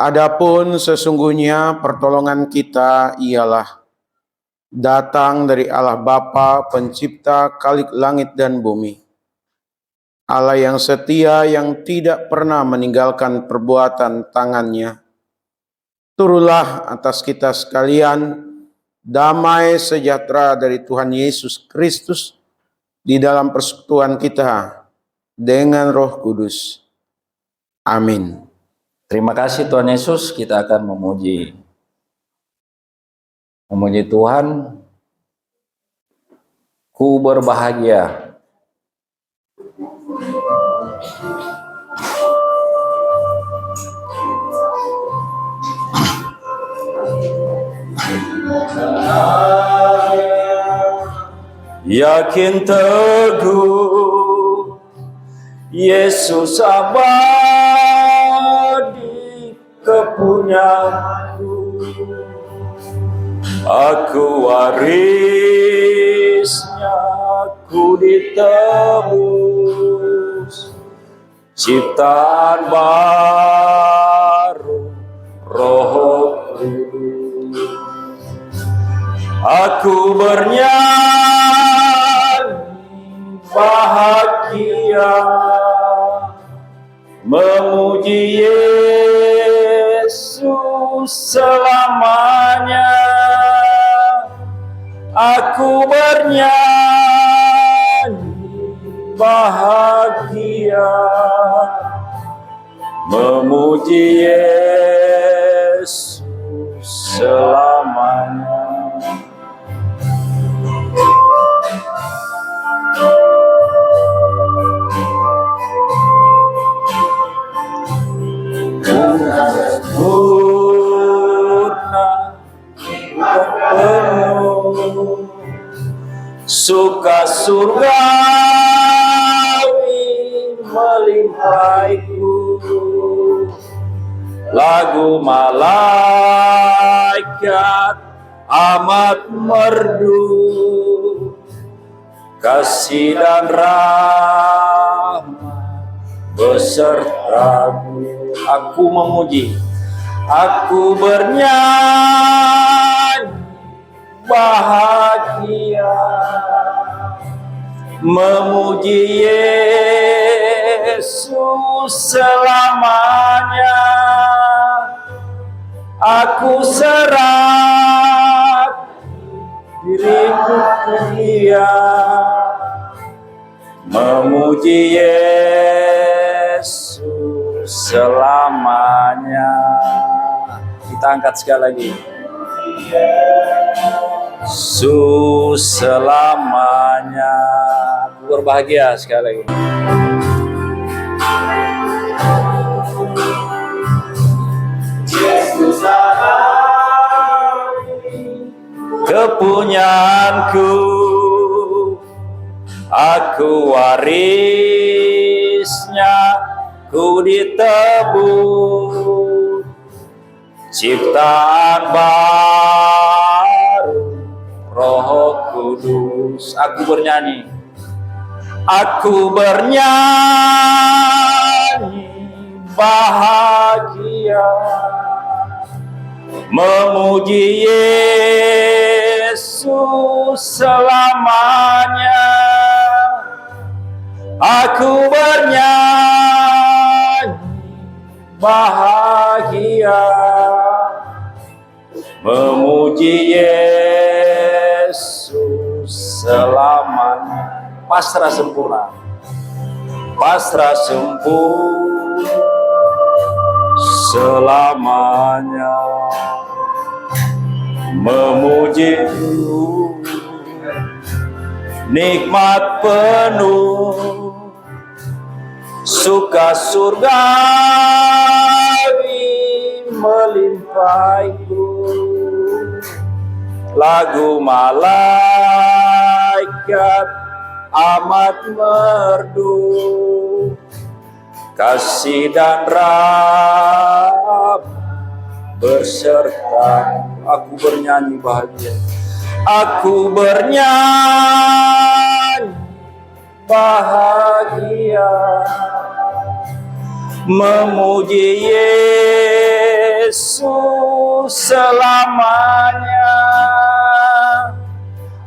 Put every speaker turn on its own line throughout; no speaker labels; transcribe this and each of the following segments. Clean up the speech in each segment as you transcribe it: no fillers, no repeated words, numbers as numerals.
Adapun sesungguhnya pertolongan kita ialah datang dari Allah Bapa, pencipta khalik langit dan bumi. Allah yang setia, yang tidak pernah meninggalkan perbuatan tangannya. Turunlah atas kita sekalian damai sejahtera dari Tuhan Yesus Kristus di dalam persekutuan kita dengan Roh Kudus. Amin.
Terima kasih Tuhan Yesus, kita akan memuji Tuhan. Ku berbahagia. Yakin teguh Yesus abadi kepunyaanku, aku warisnya, aku ditebus, ciptaan baru Roh Kudus. Aku bernyanyi bahagia, memuji Yesus selamanya. Aku bernyanyi bahagia, memuji Yesus selamanya. Penuh suka surgawi melimpahku, lagu malaikat amat merdu, kasih dan rahmat besertaku. Aku memuji, aku bernyanyi bahagia, memuji Yesus selamanya. Aku serah diriku ke Dia, memuji Yesus selamanya. Kita angkat sekali lagi. Yesus selamanya. Berbahagia sekali lagi. Yesus kepunyaanku, aku warisnya, ku ditebus, ciptaan baru Roh Kudus. Aku bernyanyi, aku bernyanyi bahagia, memuji Yesus selamanya. Aku bernyanyi bahagia, memuji Yesus selamanya. Pasrah sempurna, pasrah sempurna selamanya, memuji nikmat penuh, suka surgawi melimpahku, lagu malaikat amat merdu, kasih dan rahmat beserta. Aku bernyanyi bahagia, aku bernyanyi bahagia, memuji Yesus selamanya.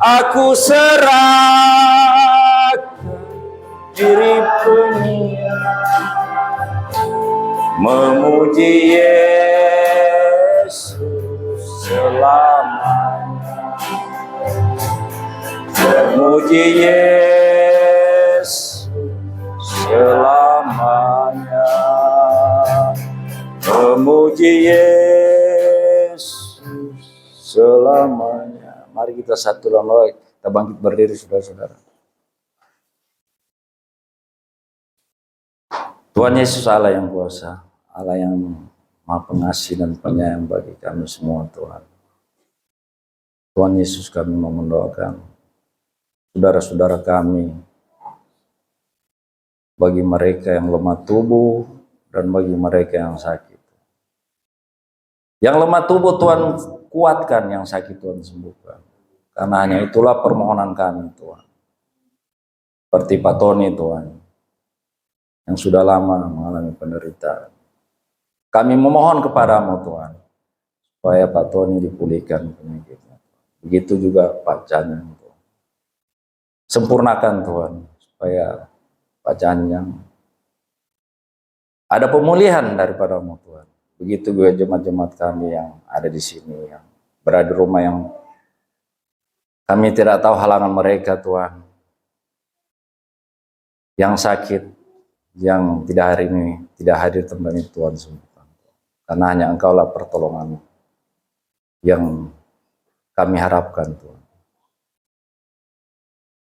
Aku serahkan diri penuh memuji Yesus selamanya. Memuji Yesus selamanya. Memuji Yesus selamanya. Mari kita satu dalam doa, kita bangkit berdiri saudara-saudara. Tuhan Yesus Allah yang kuasa, Allah yang Maha Pengasih dan Penyayang bagi kami semua Tuhan. Tuhan Yesus, kami mau mendoakan saudara-saudara kami, bagi mereka yang lemah tubuh dan bagi mereka yang sakit. Yang lemah tubuh Tuhan kuatkan, yang sakit Tuhan sembuhkan. Karena hanya itulah permohonan kami Tuhan. Seperti Pak Tony Tuhan, yang sudah lama mengalami penderitaan. Kami memohon kepadamu Tuhan, supaya Pak Tony dipulihkan penyakitnya. Begitu juga Pak Janyang Tuhan. Sempurnakan Tuhan, supaya Pak Janyang ada pemulihan daripadamu Tuhan. Begitu juga jemaat-jemaat kami yang ada di sini, yang berada di rumah, yang kami tidak tahu halangan mereka Tuhan. Yang sakit, yang tidak hari ini tidak hadir tempat ini Tuhan sembuhkan. Karena hanya Engkaulah pertolongan yang kami harapkan Tuhan.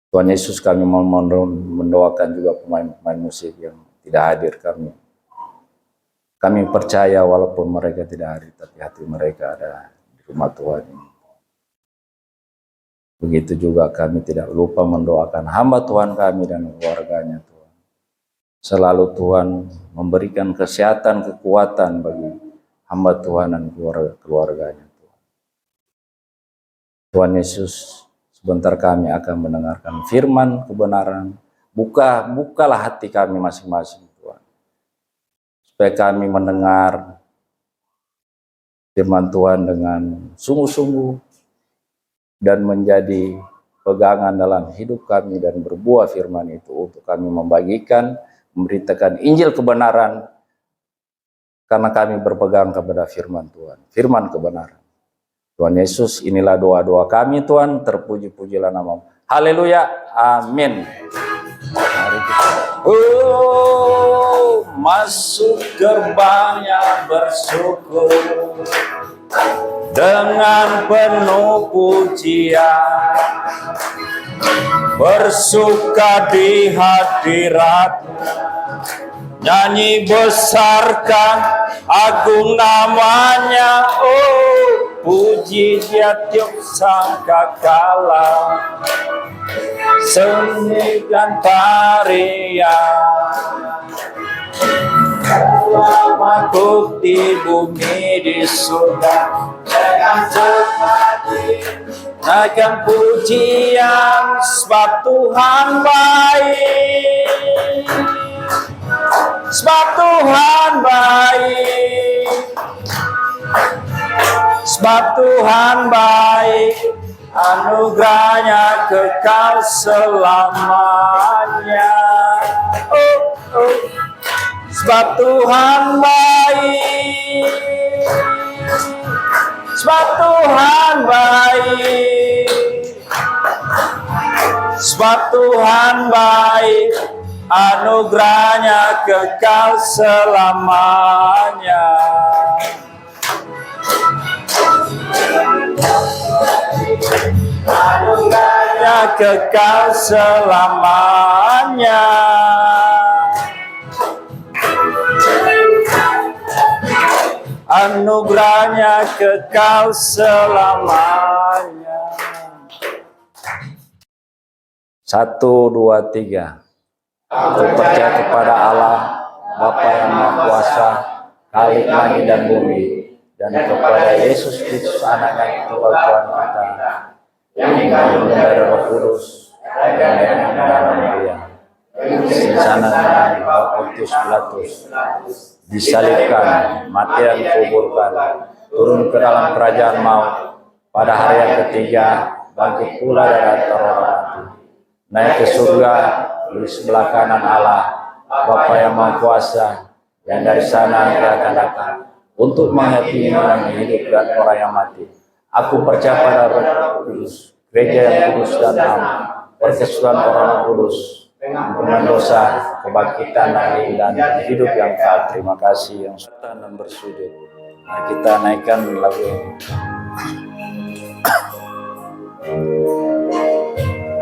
Tuhan Yesus, kami mau mendoakan juga pemain-pemain musik yang tidak hadir kami. Kami percaya walaupun mereka tidak hadir, tapi hati mereka ada di rumah Tuhan ini. Begitu juga kami tidak lupa mendoakan hamba Tuhan kami dan keluarganya Tuhan. Selalu Tuhan memberikan kesehatan, kekuatan bagi hamba Tuhan dan keluarganya Tuhan. Tuhan Yesus, sebentar kami akan mendengarkan firman kebenaran. Bukalah hati kami masing-masing Tuhan, supaya kami mendengar firman Tuhan dengan sungguh-sungguh dan menjadi pegangan dalam hidup kami, dan berbuah firman itu untuk kami membagikan, memberitakan Injil kebenaran, karena kami berpegang kepada firman Tuhan, firman kebenaran. Tuhan Yesus, inilah doa-doa kami Tuhan, terpuji-pujilah nama-Mu. Haleluya, amin. Mari kita masuk gerbangnya bersyukur dengan penuh pujian, bersuka di hadirat-Mu, nyanyi besarkan agung namanya. Oh, puji Dia tiap sangkakala, seni dan tarian, makhluk di bumi di surga dengan naikkan pujian, sebab Tuhan baik, sebab Tuhan baik, sebab Tuhan baik, anugerahnya kekal selamanya. Sebab Tuhan baik, sebab Tuhan baik, sebab Tuhan baik, anugerahnya kekal selamanya. Anugerahnya kekal selamanya. Anugerahnya kekal selamanya. 1, 2, 3. Aku percaya kepada Allah, Bapa yang Maha Kuasa, Khalik langit dan bumi, dan kepada Yesus Kristus, Anak-Nya Tunggal Tuhan kita, yang dikandung dari Roh Kudus, dan dari Maria, di sana Pontius Pilatus, disalibkan, mati dan kuburkan, turun ke dalam kerajaan maut, pada hari yang ketiga bangkit pula dari antara orang mati, naik ke surga di sebelah kanan Allah Bapa yang Maha Kuasa, yang dari sana Dia akan datang untuk menghakimi orang yang hidup dan orang yang mati. Aku percaya pada Roh Kudus, gereja yang kudus dan am, persekutuan orang kudus, ampunan dosa, kebangkitan dan hidup yang kekal. Terima kasih yang sudah dan bersujud. Mari kita naikkan lagu ini.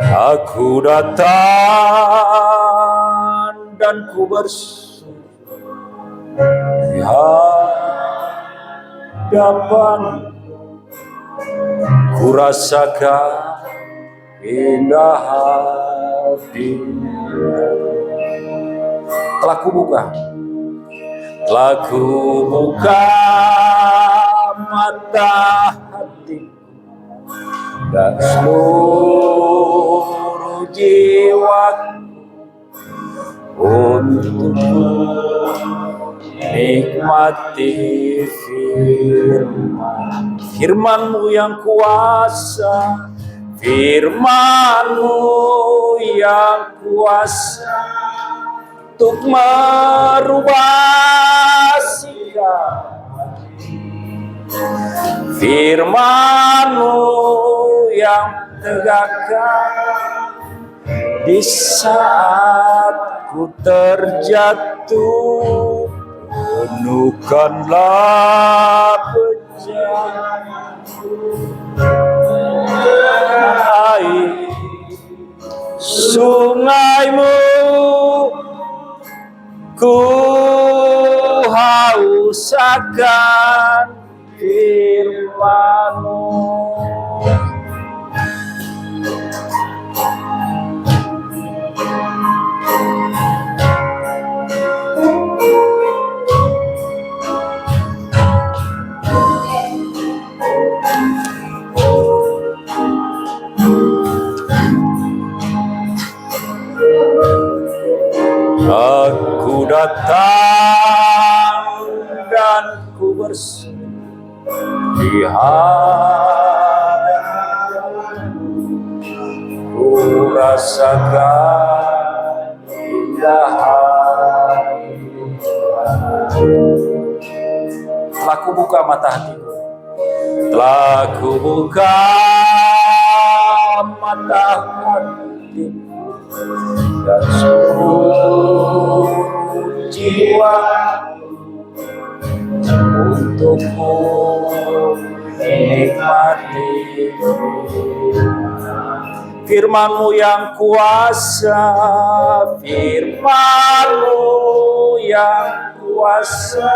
Aku datang dan ku bersujud di hadapan, ku rasakan indah hatinya. Telah ku buka mata hatiku dan seluruh jiwaku untuk nikmati firman-Mu yang kuasa, firman-Mu yang kuasa untuk merubah sikap, firman-Mu yang tegakkan di saat ku terjatuh. Penuhkanlah air sungai-Mu, ku haus akan firman-Mu. Aku datang dan ku bersujud di hadapan-Mu, ku rasakan indah hati-Mu. Telah ku buka mata hatiku, telah ku buka mata hatiku dan seluruh jiwa untukmu menikmati firman-Mu yang kuasa, firman-Mu yang kuasa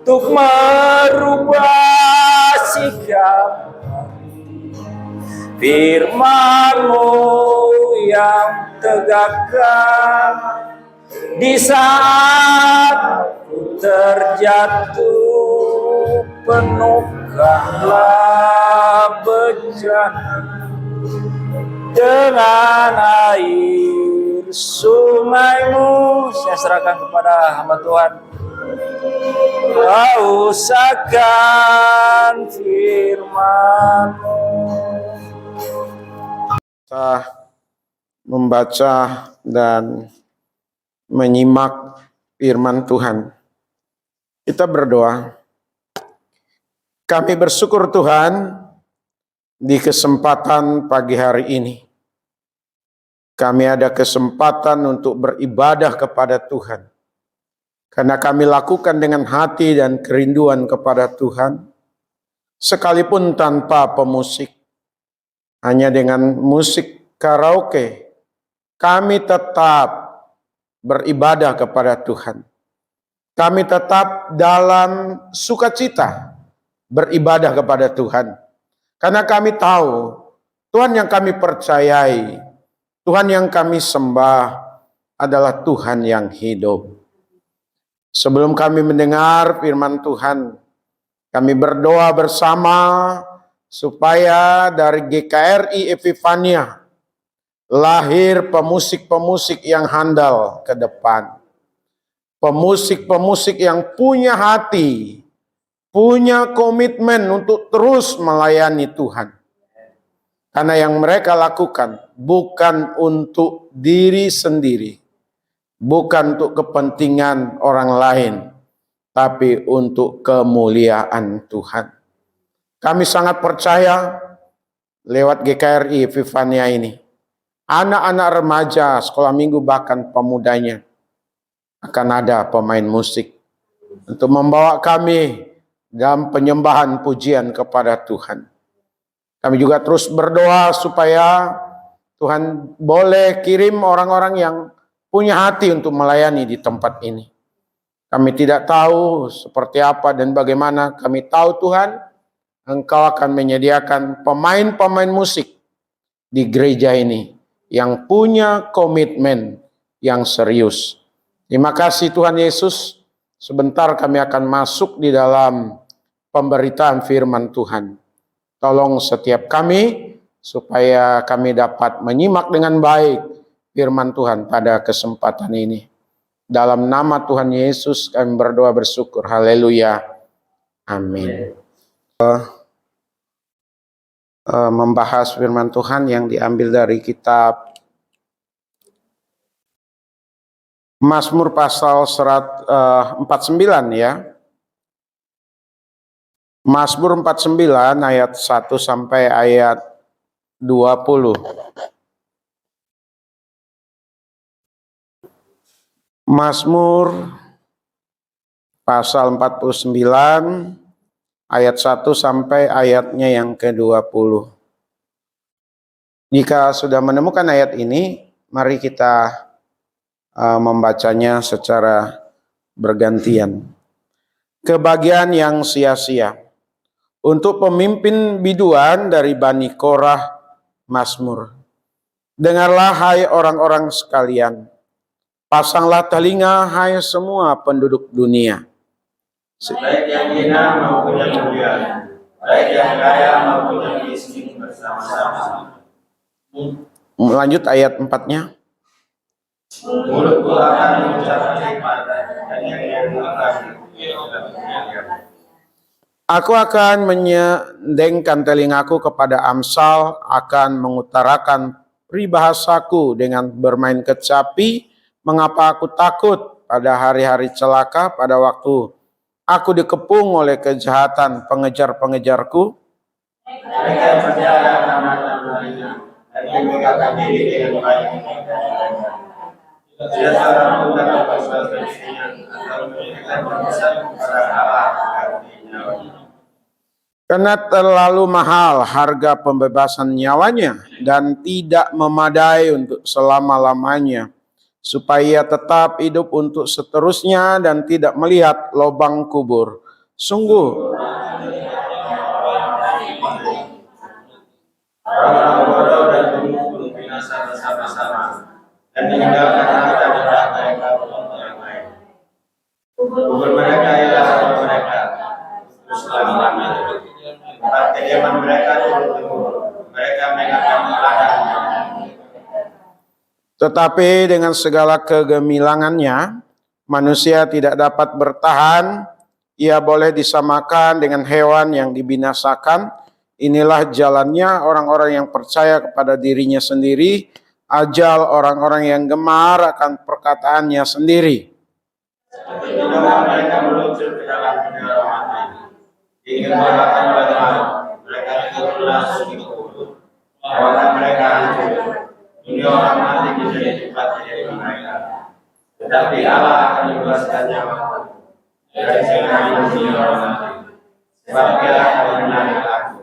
untuk merubah sikap, firman-Mu yang tegakkan di saat ku terjatuh. Penuhkanlah bejana dengan air sungai-Mu. Saya serahkan kepada hamba Tuhan. Haus akan firman-Mu.
Kita membaca dan menyimak firman Tuhan. Kita berdoa. Kami bersyukur Tuhan di kesempatan pagi hari ini. Kami ada kesempatan untuk beribadah kepada Tuhan. Karena kami lakukan dengan hati dan kerinduan kepada Tuhan. Sekalipun tanpa pemusik. Hanya dengan musik karaoke, kami tetap beribadah kepada Tuhan. Kami tetap dalam sukacita beribadah kepada Tuhan. Karena kami tahu Tuhan yang kami percayai, Tuhan yang kami sembah adalah Tuhan yang hidup. Sebelum kami mendengar firman Tuhan, kami berdoa bersama supaya dari GKRI Epifania lahir pemusik-pemusik yang handal ke depan. Pemusik-pemusik yang punya hati, punya komitmen untuk terus melayani Tuhan. Karena yang mereka lakukan bukan untuk diri sendiri, bukan untuk kepentingan orang lain, tapi untuk kemuliaan Tuhan. Kami sangat percaya lewat GKRI Epifania ini, anak-anak remaja, sekolah minggu, bahkan pemudanya, akan ada pemain musik untuk membawa kami dalam penyembahan pujian kepada Tuhan. Kami juga terus berdoa supaya Tuhan boleh kirim orang-orang yang punya hati untuk melayani di tempat ini. Kami tidak tahu seperti apa dan bagaimana. Kami tahu Tuhan, Engkau akan menyediakan pemain-pemain musik di gereja ini yang punya komitmen yang serius. Terima kasih Tuhan Yesus. Sebentar kami akan masuk di dalam pemberitaan firman Tuhan. Tolong setiap kami supaya kami dapat menyimak dengan baik firman Tuhan pada kesempatan ini. Dalam nama Tuhan Yesus kami berdoa bersyukur. Haleluya. Amin. Membahas firman Tuhan yang diambil dari kitab Mazmur pasal 49 ya. Mazmur 49 ayat 1 sampai ayat 20. Mazmur pasal 49 ayat 1 sampai ayatnya yang ke-20. Jika sudah menemukan ayat ini, mari kita membacanya secara bergantian. Kebahagiaan yang sia-sia. Untuk pemimpin biduan dari Bani Korah, Mazmur. Dengarlah hai orang-orang sekalian, pasanglah telinga hai semua penduduk dunia.
Baik yang hina maupun yang mulia, baik yang kaya maupun yang miskin bersama-sama.
Lanjut ayat 4-nya.
Mulutku akan mengucapkan hikmat dan yang akan
Aku akan menyendengkan telingaku kepada Amsal, akan mengutarakan peribahasaku dengan bermain kecapi. Mengapa aku takut pada hari-hari celaka, pada waktu aku dikepung oleh kejahatan pengejar-pengejarku?
mereka percaya nama Tuhannya dan menegakkan diri dengan baik. Tidak seorang pun dapat berbuat dirinya atau memberikan tebusan kepada Allah artinya.
Karena terlalu mahal harga pembebasan nyawanya dan tidak memadai untuk selama-lamanya, supaya tetap hidup untuk seterusnya dan tidak melihat lubang kubur. Sungguh,
Orang bodoh dan pemukul binasa bersama-sama dan meninggalkan harta benda mereka untuk orang lain. Kubur mereka ialah rumah mereka selama-lamanya. Tempat kediaman mereka turun-temurun. Mereka meninggalkan ladangnya.
tetapi dengan segala kegemilangannya, manusia tidak dapat bertahan. Ia boleh disamakan dengan hewan yang dibinasakan. Inilah jalannya orang-orang yang percaya kepada dirinya sendiri, ajal orang-orang yang gemar akan perkataannya sendiri.
Tidaklah mereka meluncur ke dalam penjara mati. Ingin berkata bagaimana? Mereka ikut langsung di kubur. Apakah mereka hancur? Dunia orang mati menjadi tempat kediaman mereka. Tetapi Allah akan membebaskan nyawa dari segala dunia orang mati. Sebab Dia akan memenangi aku.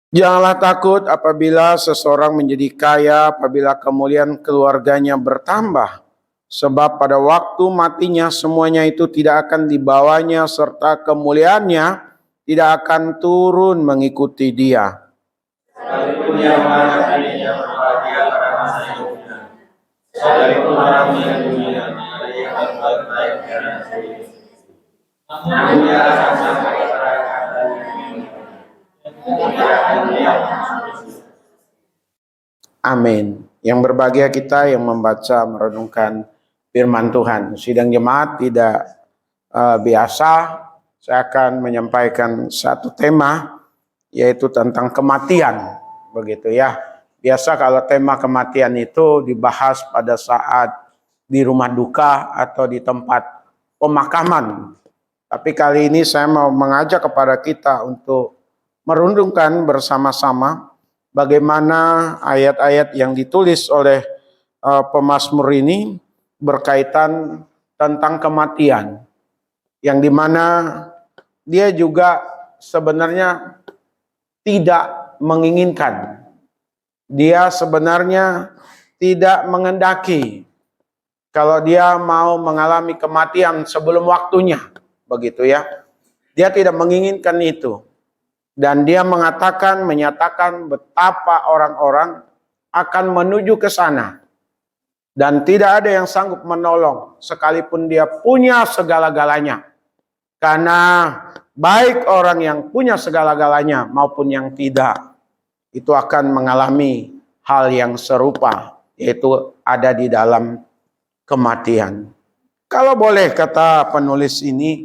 Janganlah takut apabila seseorang menjadi kaya, apabila kemuliaan keluarganya bertambah. Sebab pada waktu matinya semuanya itu tidak akan dibawanya, serta kemuliaannya tidak akan turun mengikuti dia.
Sekalipun dia menganggap dirinya berbahagia pada masa hidupnya, sekalipun orang melihat dunia, dia berbuat baik karena sendiri. Namun dia akan sampai kepada keadaan yang dia akan lihat.
Amin. Yang berbahagia kita yang membaca, merenungkan firman Tuhan. Sidang jemaat tidak biasa, saya akan menyampaikan satu tema, yaitu tentang kematian. Begitu ya. Biasa kalau tema kematian itu dibahas pada saat di rumah duka atau di tempat pemakaman. Tapi kali ini saya mau mengajak kepada kita untuk merenungkan bersama-sama bagaimana ayat-ayat yang ditulis oleh pemazmur ini berkaitan tentang kematian, yang dimana dia juga sebenarnya tidak menginginkan, dia sebenarnya tidak mengendaki kalau dia mau mengalami kematian sebelum waktunya, begitu ya. Dia tidak menginginkan itu. Dan dia menyatakan betapa orang-orang akan menuju ke sana. Dan tidak ada yang sanggup menolong, sekalipun dia punya segala-galanya. Karena baik orang yang punya segala-galanya maupun yang tidak, itu akan mengalami hal yang serupa, yaitu ada di dalam kematian. Kalau boleh kata penulis ini,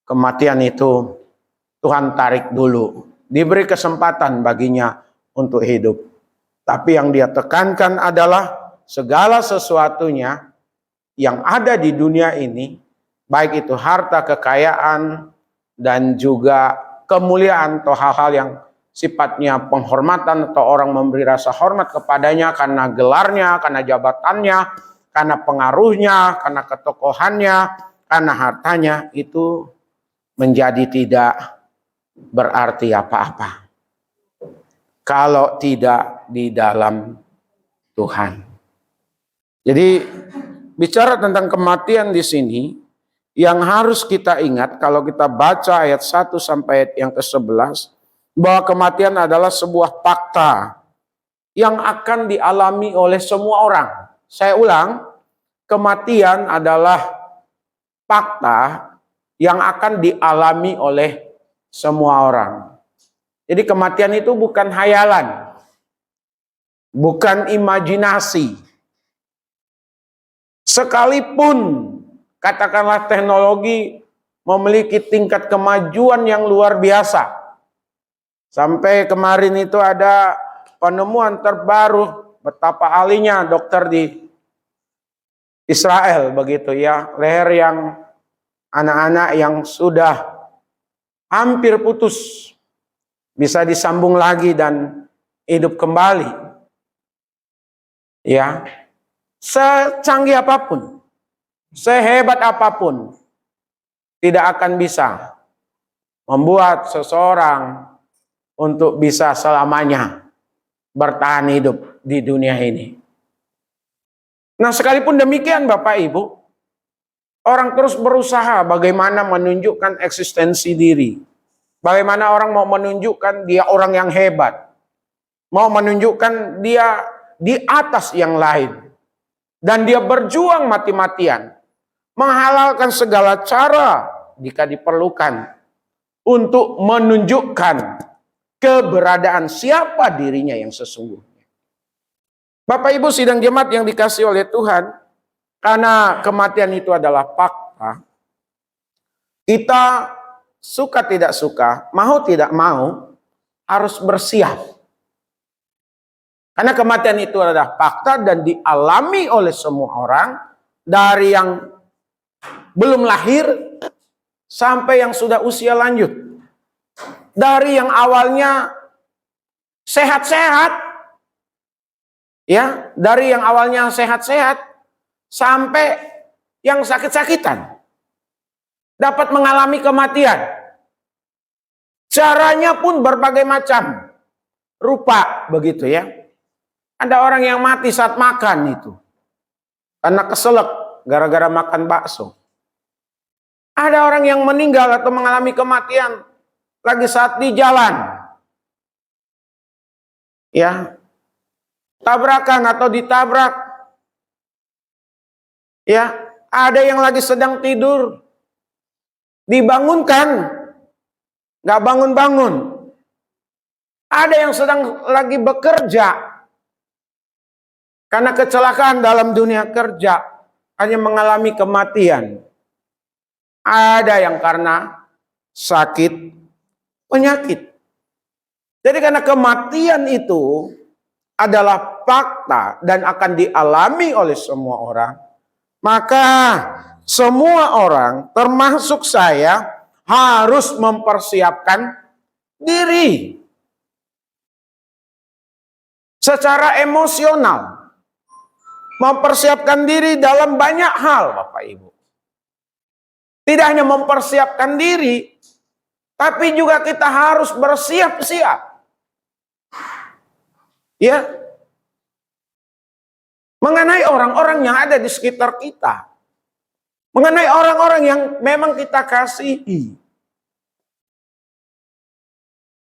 kematian itu Tuhan tarik dulu. Diberi kesempatan baginya untuk hidup. Tapi yang dia tekankan adalah segala sesuatunya yang ada di dunia ini, baik itu harta, kekayaan, dan juga kemuliaan atau hal-hal yang sifatnya penghormatan atau orang memberi rasa hormat kepadanya karena gelarnya, karena jabatannya, karena pengaruhnya, karena ketokohannya, karena hartanya, itu menjadi tidak berarti apa-apa kalau tidak di dalam Tuhan. Jadi bicara tentang kematian di sini, yang harus kita ingat kalau kita baca ayat 1 sampai ayat yang ke-11, bahwa kematian adalah sebuah fakta yang akan dialami oleh semua orang. Saya ulang, kematian adalah fakta yang akan dialami oleh semua orang. Jadi kematian itu bukan hayalan, bukan imajinasi. Sekalipun katakanlah teknologi memiliki tingkat kemajuan yang luar biasa. Sampai kemarin itu ada penemuan terbaru, betapa ahlinya dokter di Israel begitu ya, leher yang anak-anak yang sudah hampir putus bisa disambung lagi dan hidup kembali. Ya. Secanggih apapun, sehebat apapun, tidak akan bisa membuat seseorang untuk bisa selamanya bertahan hidup di dunia ini. Nah, sekalipun demikian Bapak Ibu, orang terus berusaha bagaimana menunjukkan eksistensi diri. Bagaimana orang mau menunjukkan dia orang yang hebat. Mau menunjukkan dia di atas yang lain. Dan dia berjuang mati-matian. Menghalalkan segala cara jika diperlukan. Untuk menunjukkan keberadaan siapa dirinya yang sesungguhnya. Bapak Ibu sidang jemaat yang dikasihi oleh Tuhan. Karena kematian itu adalah fakta. Kita suka tidak suka, mau tidak mau, harus bersiap. Karena kematian itu adalah fakta dan dialami oleh semua orang. Dari yang belum lahir sampai yang sudah usia lanjut. Dari yang awalnya sehat-sehat, ya, dari yang awalnya sehat-sehat sampai yang sakit-sakitan dapat mengalami kematian. Caranya pun berbagai macam rupa begitu ya. Ada orang yang mati saat makan itu karena keselak gara-gara makan bakso. Ada orang yang meninggal atau mengalami kematian lagi saat di jalan. Ya. Tabrakan atau ditabrak. Ya, ada yang lagi sedang tidur. Dibangunkan, nggak bangun-bangun. Ada yang sedang lagi bekerja, Karena kecelakaan dalam dunia kerja hanya mengalami kematian. Ada yang karena sakit, penyakit. Jadi karena kematian itu adalah fakta dan akan dialami oleh semua orang, maka semua orang termasuk saya harus mempersiapkan diri secara emosional, mempersiapkan diri dalam banyak hal, Bapak Ibu. Tidak hanya mempersiapkan diri, tapi juga kita harus bersiap-siap. Ya, mengenai orang-orang yang ada di sekitar kita, mengenai orang-orang yang memang kita kasihi.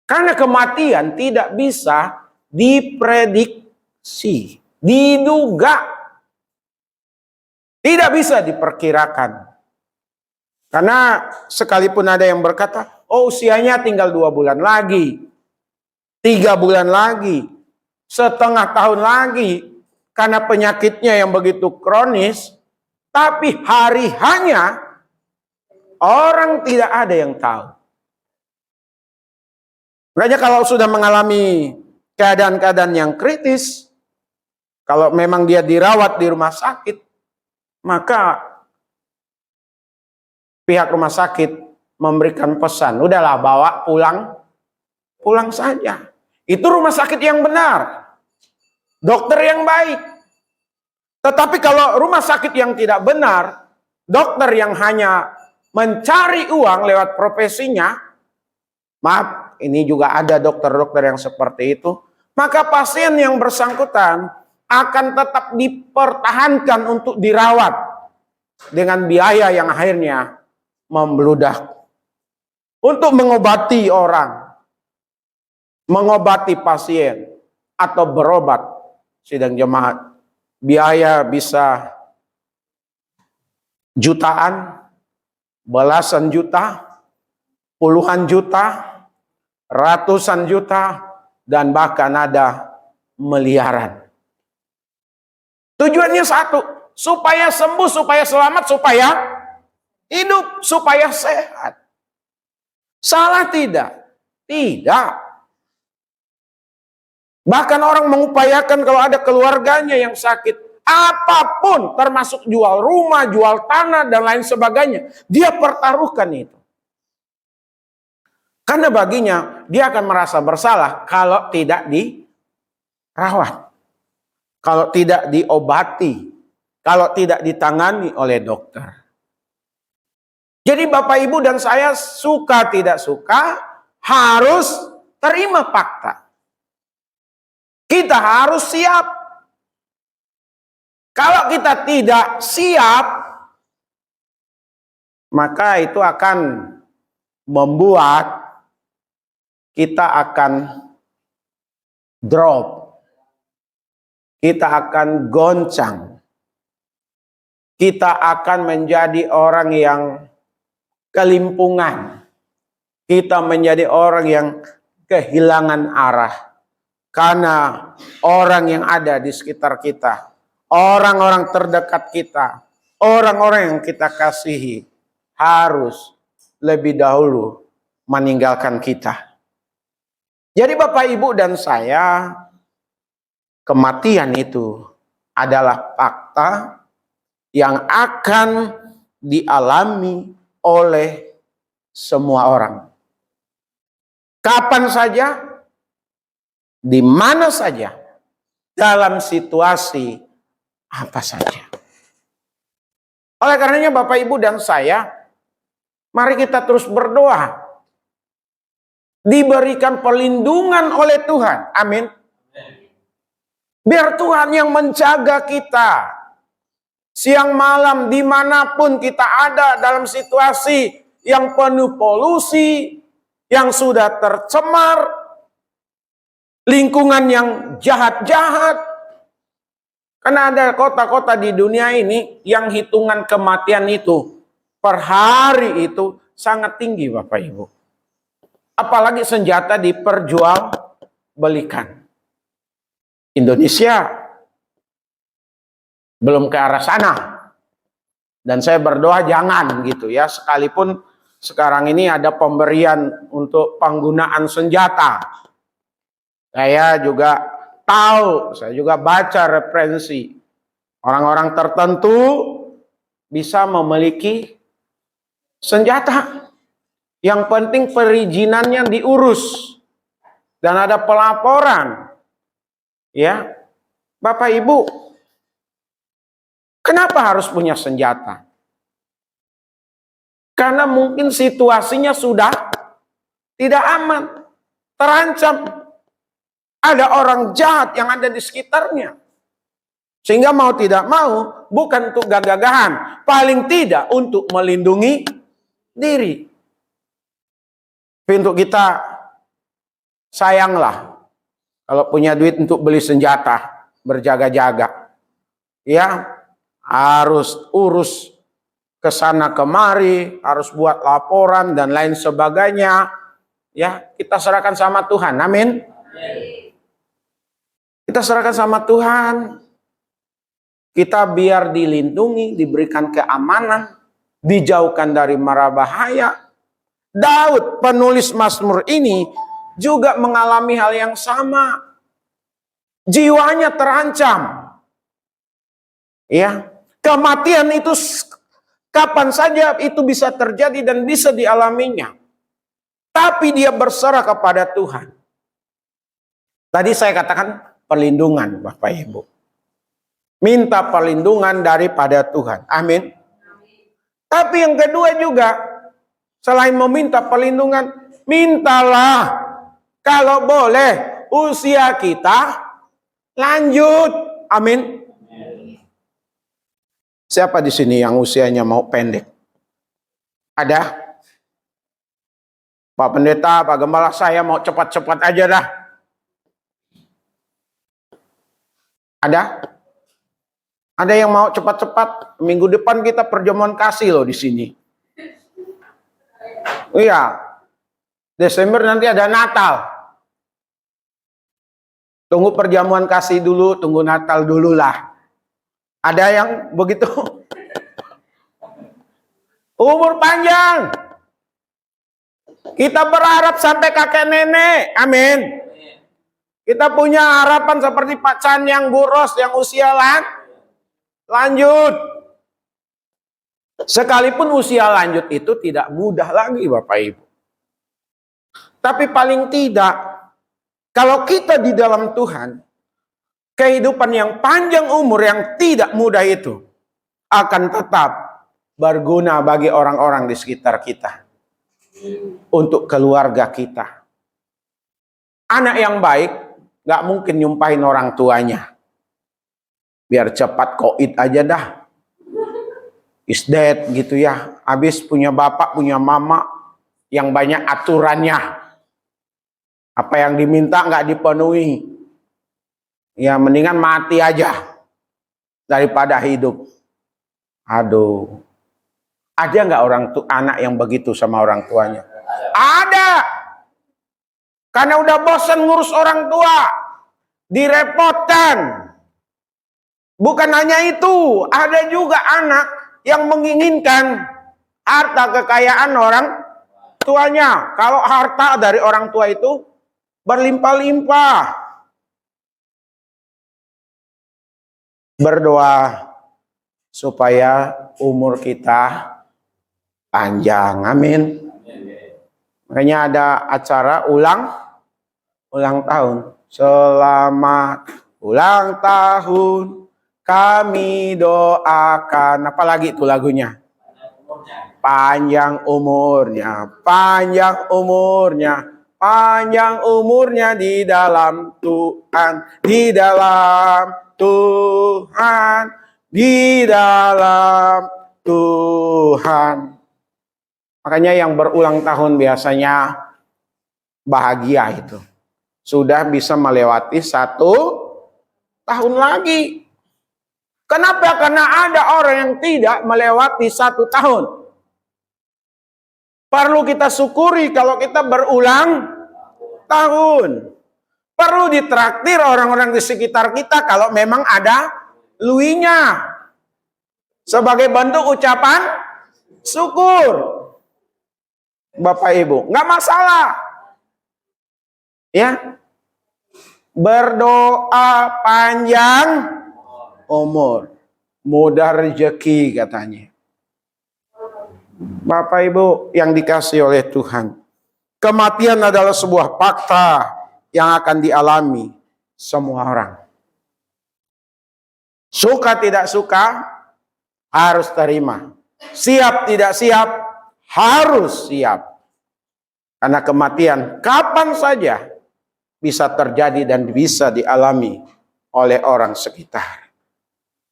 Karena kematian tidak bisa diprediksi, diduga, tidak bisa diperkirakan. Karena sekalipun ada yang berkata, oh usianya tinggal 2 bulan lagi, 3 bulan lagi, setengah tahun lagi, karena penyakitnya yang begitu kronis, tapi hari hanya orang tidak ada yang tahu. Makanya kalau sudah mengalami keadaan-keadaan yang kritis, kalau memang dia dirawat di rumah sakit, maka pihak rumah sakit memberikan pesan, udahlah bawa pulang saja. Itu rumah sakit yang benar, dokter yang baik. Tetapi kalau rumah sakit yang tidak benar, dokter yang hanya mencari uang lewat profesinya, maaf, ini juga ada dokter-dokter yang seperti itu, maka pasien yang bersangkutan akan tetap dipertahankan untuk dirawat dengan biaya yang akhirnya membludak. Untuk mengobati orang, mengobati pasien, atau berobat, sidang jemaat, biaya bisa jutaan, belasan juta, puluhan juta, ratusan juta, dan bahkan ada miliaran. Tujuannya satu, supaya sembuh, supaya selamat, supaya hidup, supaya sehat. Salah tidak? Tidak. Bahkan orang mengupayakan kalau ada keluarganya yang sakit, apapun termasuk jual rumah, jual tanah, dan lain sebagainya, dia pertaruhkan itu. Karena baginya dia akan merasa bersalah kalau tidak dirawat, kalau tidak diobati, kalau tidak ditangani oleh dokter. Jadi Bapak Ibu dan saya suka tidak suka harus terima fakta. Kita harus siap. Kalau kita tidak siap, maka itu akan membuat kita akan drop. Kita akan goncang. Kita akan menjadi orang yang kelimpungan. Kita menjadi orang yang kehilangan arah. Karena orang yang ada di sekitar kita, orang-orang terdekat kita, orang-orang yang kita kasihi, harus lebih dahulu meninggalkan kita. Jadi Bapak Ibu dan saya, kematian itu adalah fakta yang akan dialami oleh semua orang. Kapan saja, di mana saja, dalam situasi apa saja. Oleh karenanya Bapak Ibu dan saya, mari kita terus berdoa. Diberikan perlindungan oleh Tuhan. Amin. Biar Tuhan yang menjaga kita. Siang malam dimanapun kita ada dalam situasi yang penuh polusi, yang sudah tercemar, lingkungan yang jahat-jahat. Karena ada kota-kota di dunia ini yang hitungan kematian itu per hari itu sangat tinggi Bapak Ibu. Apalagi senjata diperjualbelikan. Indonesia belum ke arah sana. Dan saya berdoa jangan gitu ya, sekalipun sekarang ini ada pemberian untuk penggunaan senjata. Saya juga tahu, saya juga baca referensi orang-orang tertentu bisa memiliki senjata. Yang penting perizinannya diurus dan ada pelaporan. Ya, Bapak Ibu, kenapa harus punya senjata? Karena mungkin situasinya sudah tidak aman, terancam. Ada orang jahat yang ada di sekitarnya. Sehingga mau tidak mau, bukan untuk gagah-gagahan, paling tidak untuk melindungi diri. Tapi untuk kita, sayanglah kalau punya duit untuk beli senjata, berjaga-jaga. Ya, harus urus ke sana kemari, harus buat laporan dan lain sebagainya. Ya, kita serahkan sama Tuhan. Amin. Kita serahkan sama Tuhan. Kita biar dilindungi, diberikan keamanan, dijauhkan dari mara bahaya. Daud, penulis Mazmur ini, juga mengalami hal yang sama. Jiwanya terancam. Ya, kematian itu kapan saja itu bisa terjadi dan bisa dialaminya. Tapi dia berserah kepada Tuhan. Tadi saya katakan perlindungan, Bapak Ibu. Minta perlindungan daripada Tuhan. Amin. Tapi yang kedua juga, selain meminta perlindungan, mintalah kalau boleh usia kita lanjut. Amin. Siapa di sini yang usianya mau pendek? Ada? Pak Pendeta, Pak Gembala, saya mau cepat-cepat aja dah. Ada? Ada yang mau cepat-cepat? Minggu depan kita perjamuan kasih loh di sini. Iya. Desember nanti ada Natal. Tunggu perjamuan kasih dulu, tunggu Natal dulu lah. Ada yang begitu? Umur panjang. Kita berharap sampai kakek nenek. Amin. Kita punya harapan seperti Pak Chan yang buros, yang usia lanjut. Sekalipun usia lanjut itu tidak mudah lagi Bapak Ibu. Tapi paling tidak, kalau kita di dalam Tuhan, kehidupan yang panjang umur yang tidak mudah itu akan tetap berguna bagi orang-orang di sekitar kita. Untuk keluarga kita. Anak yang baik gak mungkin nyumpahin orang tuanya. Biar cepat koid aja dah. Is dead gitu ya. Habis punya bapak, punya mama yang banyak aturannya. Apa yang diminta gak dipenuhi. Ya mendingan mati aja daripada hidup. Aduh. Ada nggak anak yang begitu sama orang tuanya? Ada. Karena udah bosan ngurus orang tua, direpotkan. Bukan hanya itu, ada juga anak yang menginginkan harta kekayaan orang tuanya. Kalau harta dari orang tua itu berlimpah-limpah. Berdoa supaya umur kita panjang, amin. Makanya ada acara ulang tahun. Selamat ulang tahun, kami doakan. Apalagi itu lagunya? Panjang umurnya, panjang umurnya, panjang umurnya di dalam Tuhan, di dalam Tuhan, di dalam Tuhan. Makanya yang berulang tahun biasanya bahagia itu. Sudah bisa melewati 1 tahun lagi. Kenapa? Karena ada orang yang tidak melewati 1 tahun. Perlu kita syukuri kalau kita berulang tahun. Perlu ditraktir orang-orang di sekitar kita kalau memang ada luinya. sebagai bentuk ucapan syukur. Bapak Ibu, nggak masalah. Ya, berdoa panjang umur, mudah rezeki katanya. Bapak Ibu yang dikasihi oleh Tuhan, kematian adalah sebuah fakta yang akan dialami semua orang. Suka tidak suka, harus terima. Siap tidak siap, harus siap. Karena kematian kapan saja bisa terjadi dan bisa dialami oleh orang sekitar.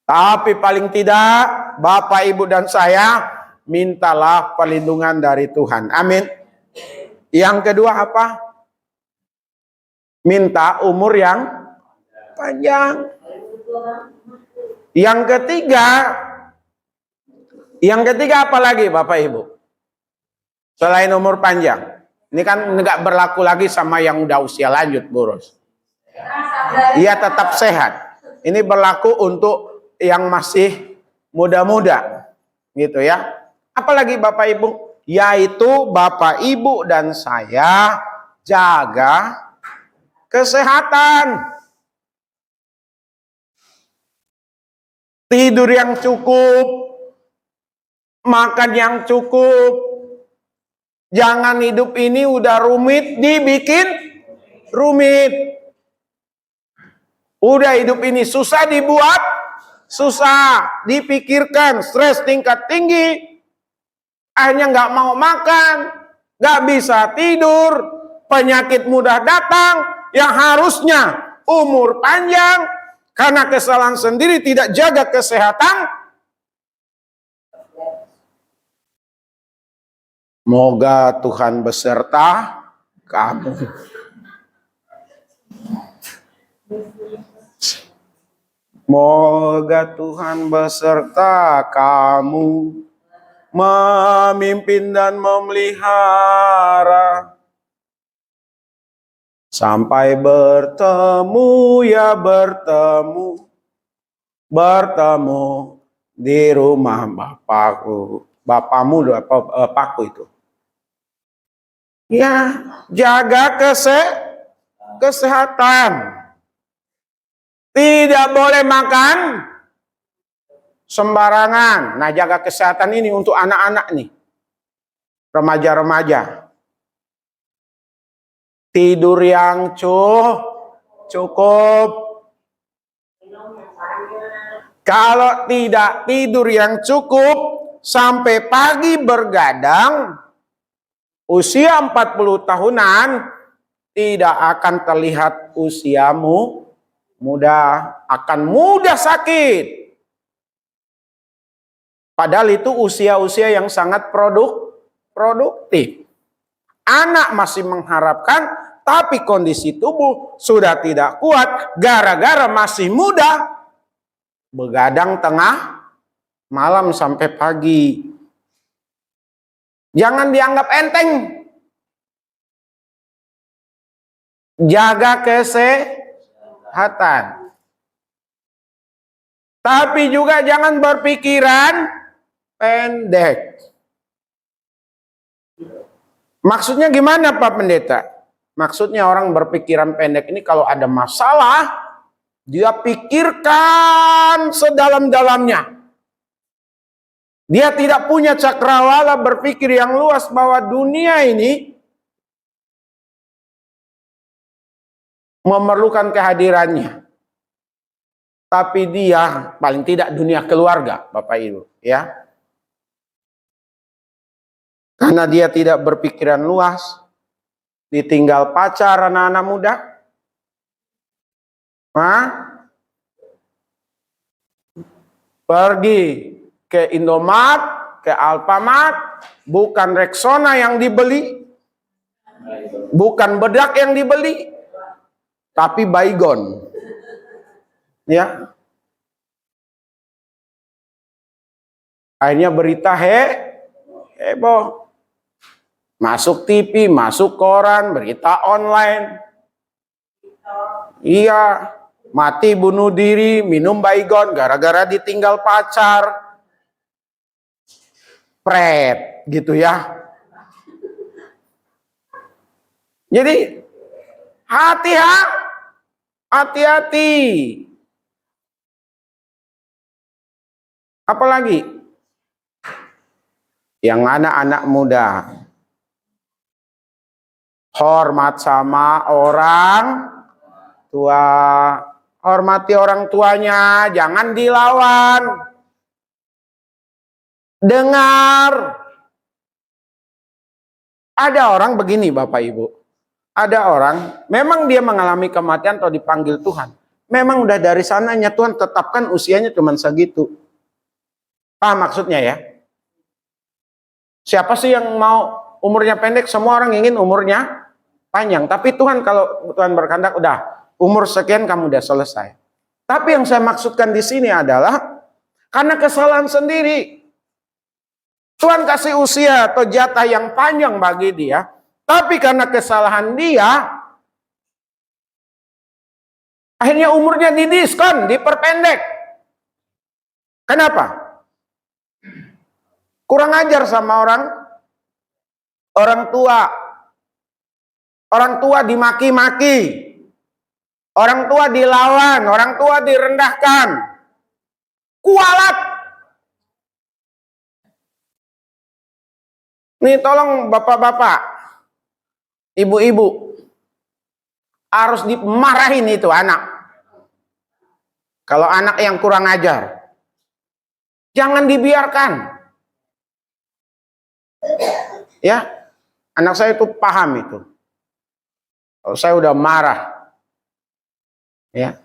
Tapi paling tidak, Bapak, Ibu, dan saya, mintalah perlindungan dari Tuhan. Amin. Yang kedua apa? Minta umur yang panjang. Yang ketiga apa lagi Bapak Ibu? Selain umur panjang. Ini kan nggak berlaku lagi sama yang udah usia lanjut, boros. Ia tetap sehat. Ini berlaku untuk yang masih muda-muda, gitu ya. Apalagi Bapak Ibu, yaitu Bapak Ibu dan saya jaga kesehatan. Tidur yang cukup, makan yang cukup. Jangan hidup ini udah rumit dibikin rumit. Udah hidup ini susah dibuat susah, dipikirkan, stres tingkat tinggi. Akhirnya nggak mau makan, nggak bisa tidur, penyakit mudah datang, yang harusnya umur panjang karena kesalahan sendiri tidak jaga kesehatan. Moga Tuhan beserta kamu. Moga Tuhan beserta kamu, memimpin dan memelihara, sampai bertemu ya bertemu di rumah Bapakku. Bapamu, Bapakku itu. Ya, jaga kesehatan. Tidak boleh makan sembarangan. Nah, jaga kesehatan ini untuk anak-anak nih. Remaja-remaja. Tidur yang cukup. Kalau tidak tidur yang cukup, sampai pagi bergadang, usia 40 tahunan, tidak akan terlihat usiamu muda, akan mudah sakit. Padahal itu usia-usia yang sangat produktif. Anak masih mengharapkan, tapi kondisi tubuh sudah tidak kuat, gara-gara masih muda, begadang tengah malam sampai pagi. Jangan dianggap enteng. Jaga kesehatan. Tapi juga jangan berpikiran pendek. Maksudnya gimana Pak Pendeta? Maksudnya orang berpikiran pendek ini kalau ada masalah, dia pikirkan sedalam-dalamnya. Dia tidak punya cakrawala berpikir yang luas bahwa dunia ini memerlukan kehadirannya. Tapi dia paling tidak dunia keluarga, Bapak Ibu, ya. Karena dia tidak berpikiran luas, ditinggal pacar anak-anak muda. Pergi ke Indomaret, ke Alfamart, bukan Rexona yang dibeli, bukan bedak yang dibeli, tapi Baygon. Ya. Akhirnya berita heboh. Masuk TV, masuk koran, berita online. Iya, mati bunuh diri, minum Baygon gara-gara ditinggal pacar. pret gitu ya. Jadi hati-hati. Apalagi yang anak-anak muda, hormat sama orang tua, hormati orang tuanya, jangan dilawan. Dengar. Ada orang begini Bapak Ibu. Ada orang, memang dia mengalami kematian atau dipanggil Tuhan. Memang udah dari sananya Tuhan tetapkan usianya cuma segitu. Paham maksudnya ya? Siapa sih yang mau umurnya pendek? Semua orang ingin umurnya panjang. Tapi Tuhan kalau Tuhan berkehendak udah umur sekian kamu udah selesai. Tapi yang saya maksudkan di sini adalah karena kesalahan sendiri. Tuhan kasih usia atau jatah yang panjang bagi dia. Tapi karena kesalahan dia, akhirnya umurnya didiskon, diperpendek. Kenapa? Kurang ajar sama orang tua. Orang tua dimaki-maki. Orang tua dilawan, orang tua direndahkan. Kualat. Nih tolong bapak-bapak, ibu-ibu, harus dimarahin itu anak. Kalau anak yang kurang ajar, jangan dibiarkan. Ya, anak saya itu paham itu. Kalau saya udah marah, ya.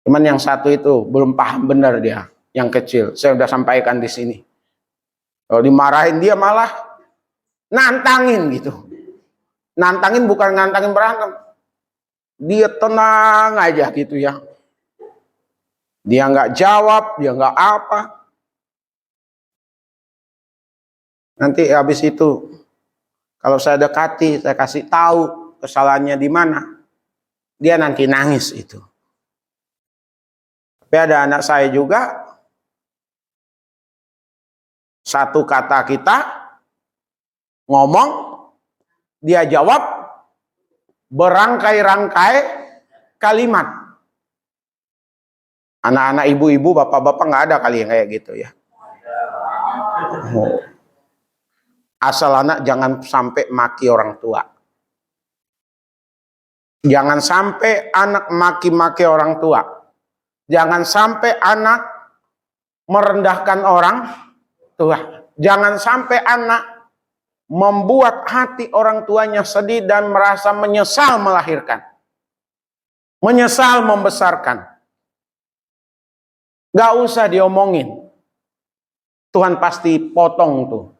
Cuman yang satu itu belum paham benar dia, yang kecil. Saya udah sampaikan di sini. Kalau dimarahin dia malah nantangin gitu. Nantangin bukan nantangin berantem. Dia tenang aja gitu ya. Dia nggak jawab, dia nggak apa. Nanti habis itu kalau saya dekati, saya kasih tahu kesalahannya di mana. Dia nanti nangis itu. Tapi ada anak saya juga, satu kata kita ngomong, dia jawab berangkai-rangkai kalimat. Anak-anak ibu-ibu, bapak-bapak nggak ada kali yang kayak gitu ya. Asal anak jangan sampai maki orang tua. Jangan sampai anak maki-maki orang tua. Jangan sampai anak merendahkan orang tua. Jangan sampai anak membuat hati orang tuanya sedih dan merasa menyesal melahirkan. Menyesal membesarkan. Gak usah diomongin. Tuhan pasti potong tuh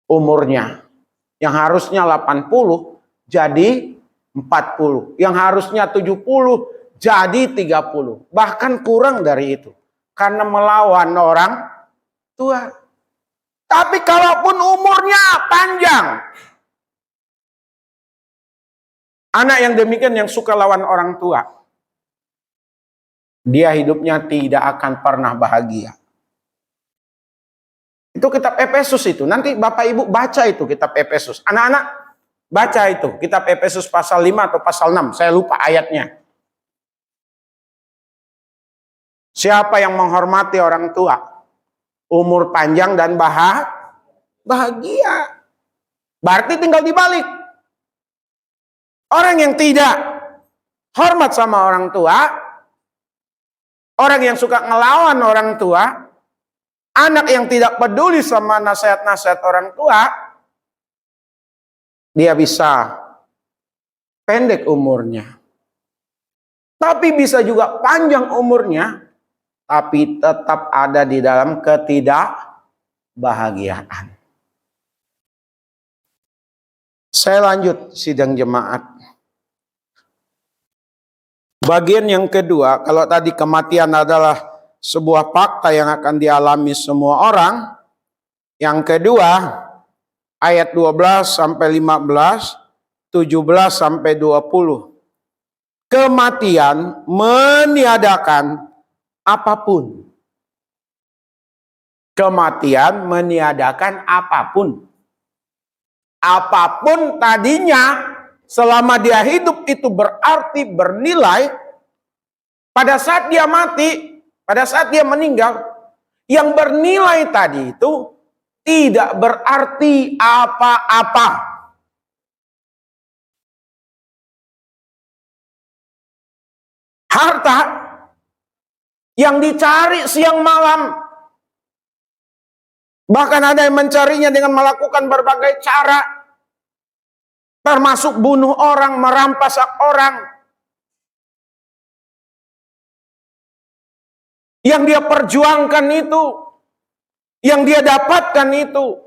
umurnya. Yang harusnya 80 jadi 40. Yang harusnya 70 jadi 30. Bahkan kurang dari itu. Karena melawan orang tua. Tapi kalaupun umurnya panjang, anak yang demikian yang suka lawan orang tua, dia hidupnya tidak akan pernah bahagia. Itu kitab Efesus itu. Nanti Bapak Ibu baca itu kitab Efesus. Anak-anak baca itu kitab Efesus pasal 5 atau pasal 6. Saya lupa ayatnya. Siapa yang menghormati orang tua, umur panjang dan bahagia. Berarti tinggal dibalik. Orang yang tidak hormat sama orang tua, orang yang suka ngelawan orang tua, anak yang tidak peduli sama nasihat-nasihat orang tua, dia bisa pendek umurnya. Tapi bisa juga panjang umurnya, tapi tetap ada di dalam ketidakbahagiaan. Saya lanjut sidang jemaat. Bagian yang kedua, kalau tadi kematian adalah sebuah fakta yang akan dialami semua orang. Yang kedua, ayat 12 sampai 15, 17 sampai 20. Kematian meniadakan apapun. Kematian meniadakan apapun. Apapun tadinya selama dia hidup itu berarti, bernilai. Pada saat dia mati, pada saat dia meninggal, yang bernilai tadi itu tidak berarti apa-apa. Harta yang dicari siang malam, bahkan ada yang mencarinya dengan melakukan berbagai cara, termasuk bunuh orang, merampas hak orang. Yang dia perjuangkan itu, yang dia dapatkan itu,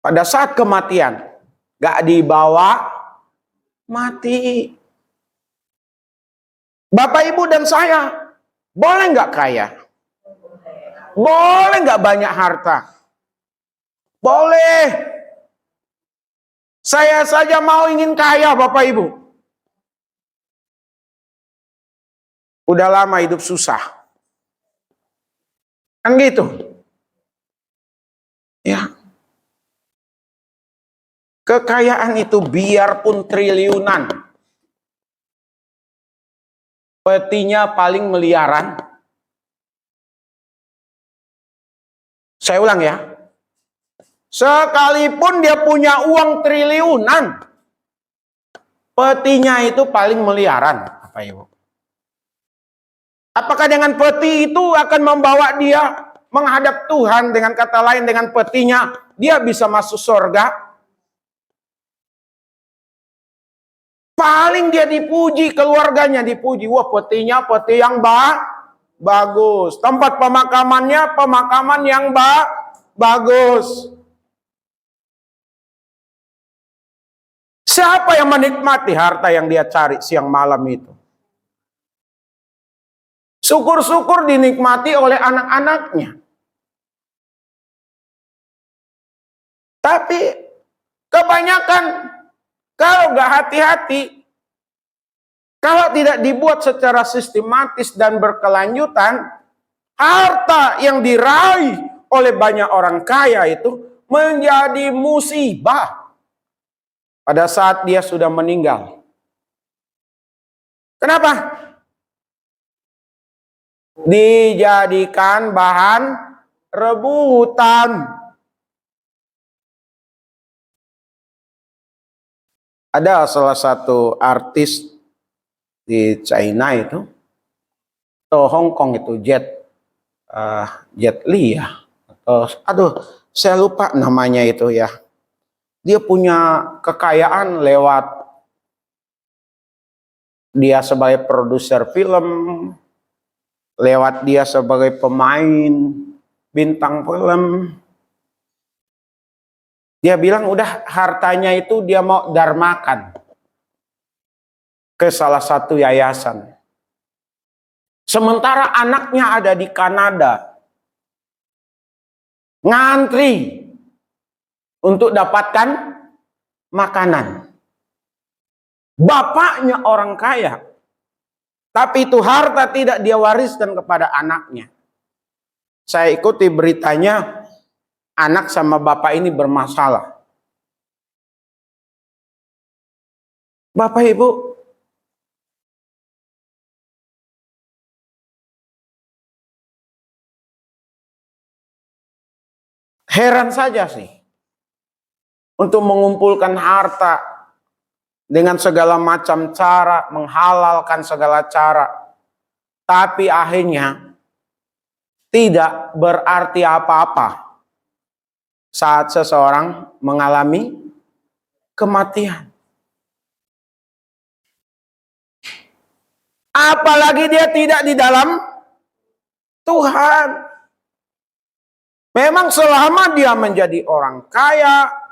pada saat kematian, gak dibawa, mati. Bapak, Ibu, dan saya, boleh gak kaya? Boleh nggak banyak harta? Boleh. Saya saja mau ingin kaya, Bapak Ibu. Udah lama hidup susah. Kan gitu. Ya. Kekayaan itu biarpun triliunan, petinya paling miliaran. Saya ulang ya. Sekalipun dia punya uang triliunan, petinya itu paling miliaran, Bapak Ibu. Apakah dengan peti itu akan membawa dia menghadap Tuhan? Dengan kata lain, dengan petinya dia bisa masuk surga? Paling dia dipuji, keluarganya dipuji. Wah, petinya peti yang bagus. Tempat pemakamannya pemakaman yang bagus. Siapa yang menikmati harta yang dia cari siang malam itu? Syukur-syukur dinikmati oleh anak-anaknya. Tapi kebanyakan kalau gak hati-hati, kalau tidak dibuat secara sistematis dan berkelanjutan, harta yang diraih oleh banyak orang kaya itu menjadi musibah pada saat dia sudah meninggal. Kenapa? Dijadikan bahan rebutan. Ada salah satu artis di China itu, atau Hong Kong itu, Jet Li ya, atau saya lupa namanya itu ya. Dia punya kekayaan lewat dia sebagai produser film, lewat dia sebagai pemain bintang film. Dia bilang udah hartanya itu dia mau darmakan ke salah satu yayasan. Sementara anaknya ada di Kanada, ngantri untuk dapatkan makanan. Bapaknya orang kaya, tapi itu harta tidak dia wariskan kepada anaknya. Saya ikuti beritanya, anak sama bapak ini bermasalah. Bapak Ibu, heran saja sih, untuk mengumpulkan harta dengan segala macam cara, menghalalkan segala cara, tapi akhirnya tidak berarti apa-apa saat seseorang mengalami kematian. Apalagi dia tidak di dalam Tuhan. Memang selama dia menjadi orang kaya,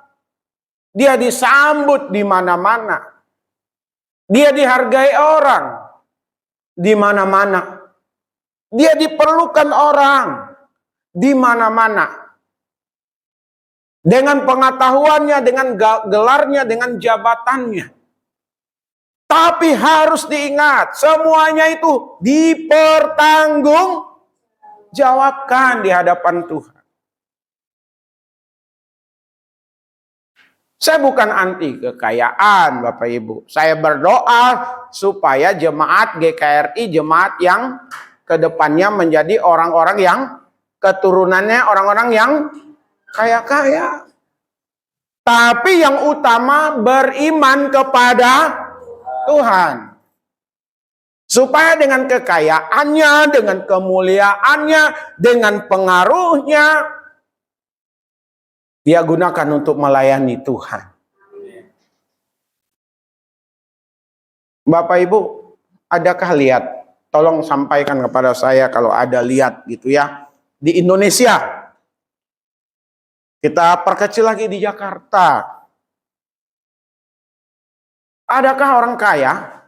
dia disambut di mana-mana. Dia dihargai orang di mana-mana. Dia diperlukan orang di mana-mana. Dengan pengetahuannya, dengan gelarnya, dengan jabatannya. Tapi harus diingat, semuanya itu dipertanggungjawabkan. Jawabkan di hadapan Tuhan. Saya bukan anti kekayaan, Bapak Ibu. Saya berdoa supaya jemaat GKRI, jemaat yang kedepannya menjadi orang-orang yang keturunannya orang-orang yang kaya-kaya. Tapi yang utama beriman kepada Tuhan. Supaya dengan kekayaannya, dengan kemuliaannya, dengan pengaruhnya, dia gunakan untuk melayani Tuhan. Bapak Ibu, adakah lihat? Tolong sampaikan kepada saya kalau ada lihat gitu ya. Di Indonesia. Kita perkecil lagi di Jakarta. Adakah orang kaya?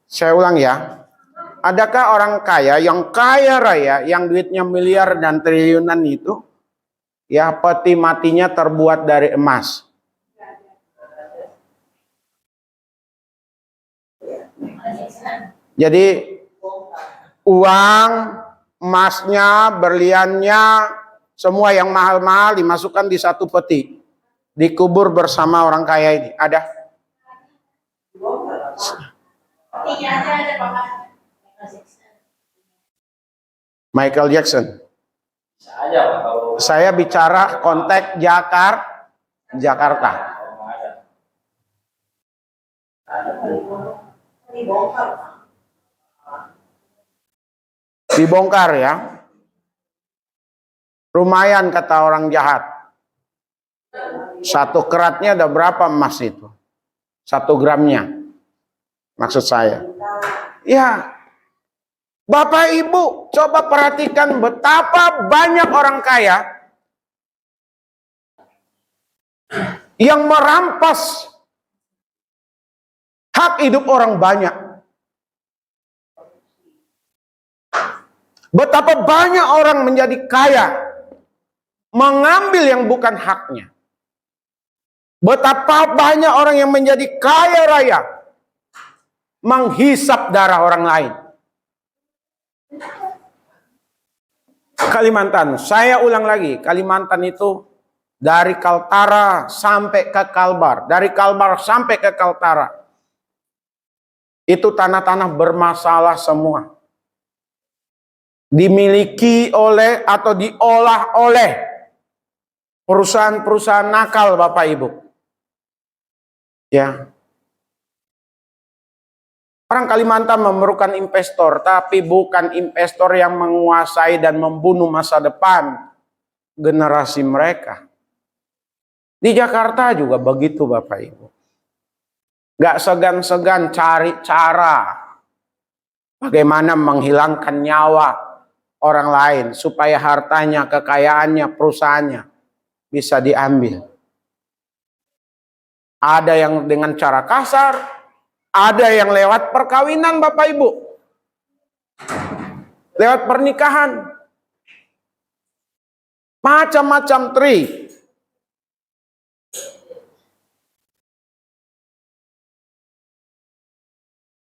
Saya ulang ya. Adakah orang kaya yang kaya raya, yang duitnya miliar dan triliunan itu, ya peti matinya terbuat dari emas? Jadi uang, emasnya, berliannya, semua yang mahal-mahal dimasukkan di satu peti. Dikubur bersama orang kaya ini. Ada? Michael Jackson. Saya bicara konteks Jakarta. Dibongkar ya. Lumayan kata orang jahat. Satu keratnya ada berapa emas itu? 1 gramnya. Maksud saya. Ya. Bapak Ibu, coba perhatikan betapa banyak orang kaya yang merampas hak hidup orang banyak. Betapa banyak orang menjadi kaya, mengambil yang bukan haknya. Betapa banyak orang yang menjadi kaya raya, menghisap darah orang lain. Kalimantan, saya ulang lagi, Kalimantan itu dari Kaltara sampai ke Kalbar, dari Kalbar sampai ke Kaltara. Itu tanah-tanah bermasalah semua. Dimiliki oleh atau diolah oleh perusahaan-perusahaan nakal, Bapak Ibu. Ya. Orang Kalimantan memerlukan investor, tapi bukan investor yang menguasai dan membunuh masa depan generasi mereka. Di Jakarta juga begitu, Bapak Ibu. Gak segan-segan cari cara bagaimana menghilangkan nyawa orang lain supaya hartanya, kekayaannya, perusahaannya bisa diambil. Ada yang dengan cara kasar, ada yang lewat perkawinan, Bapak Ibu. Lewat pernikahan. Macam-macam trik.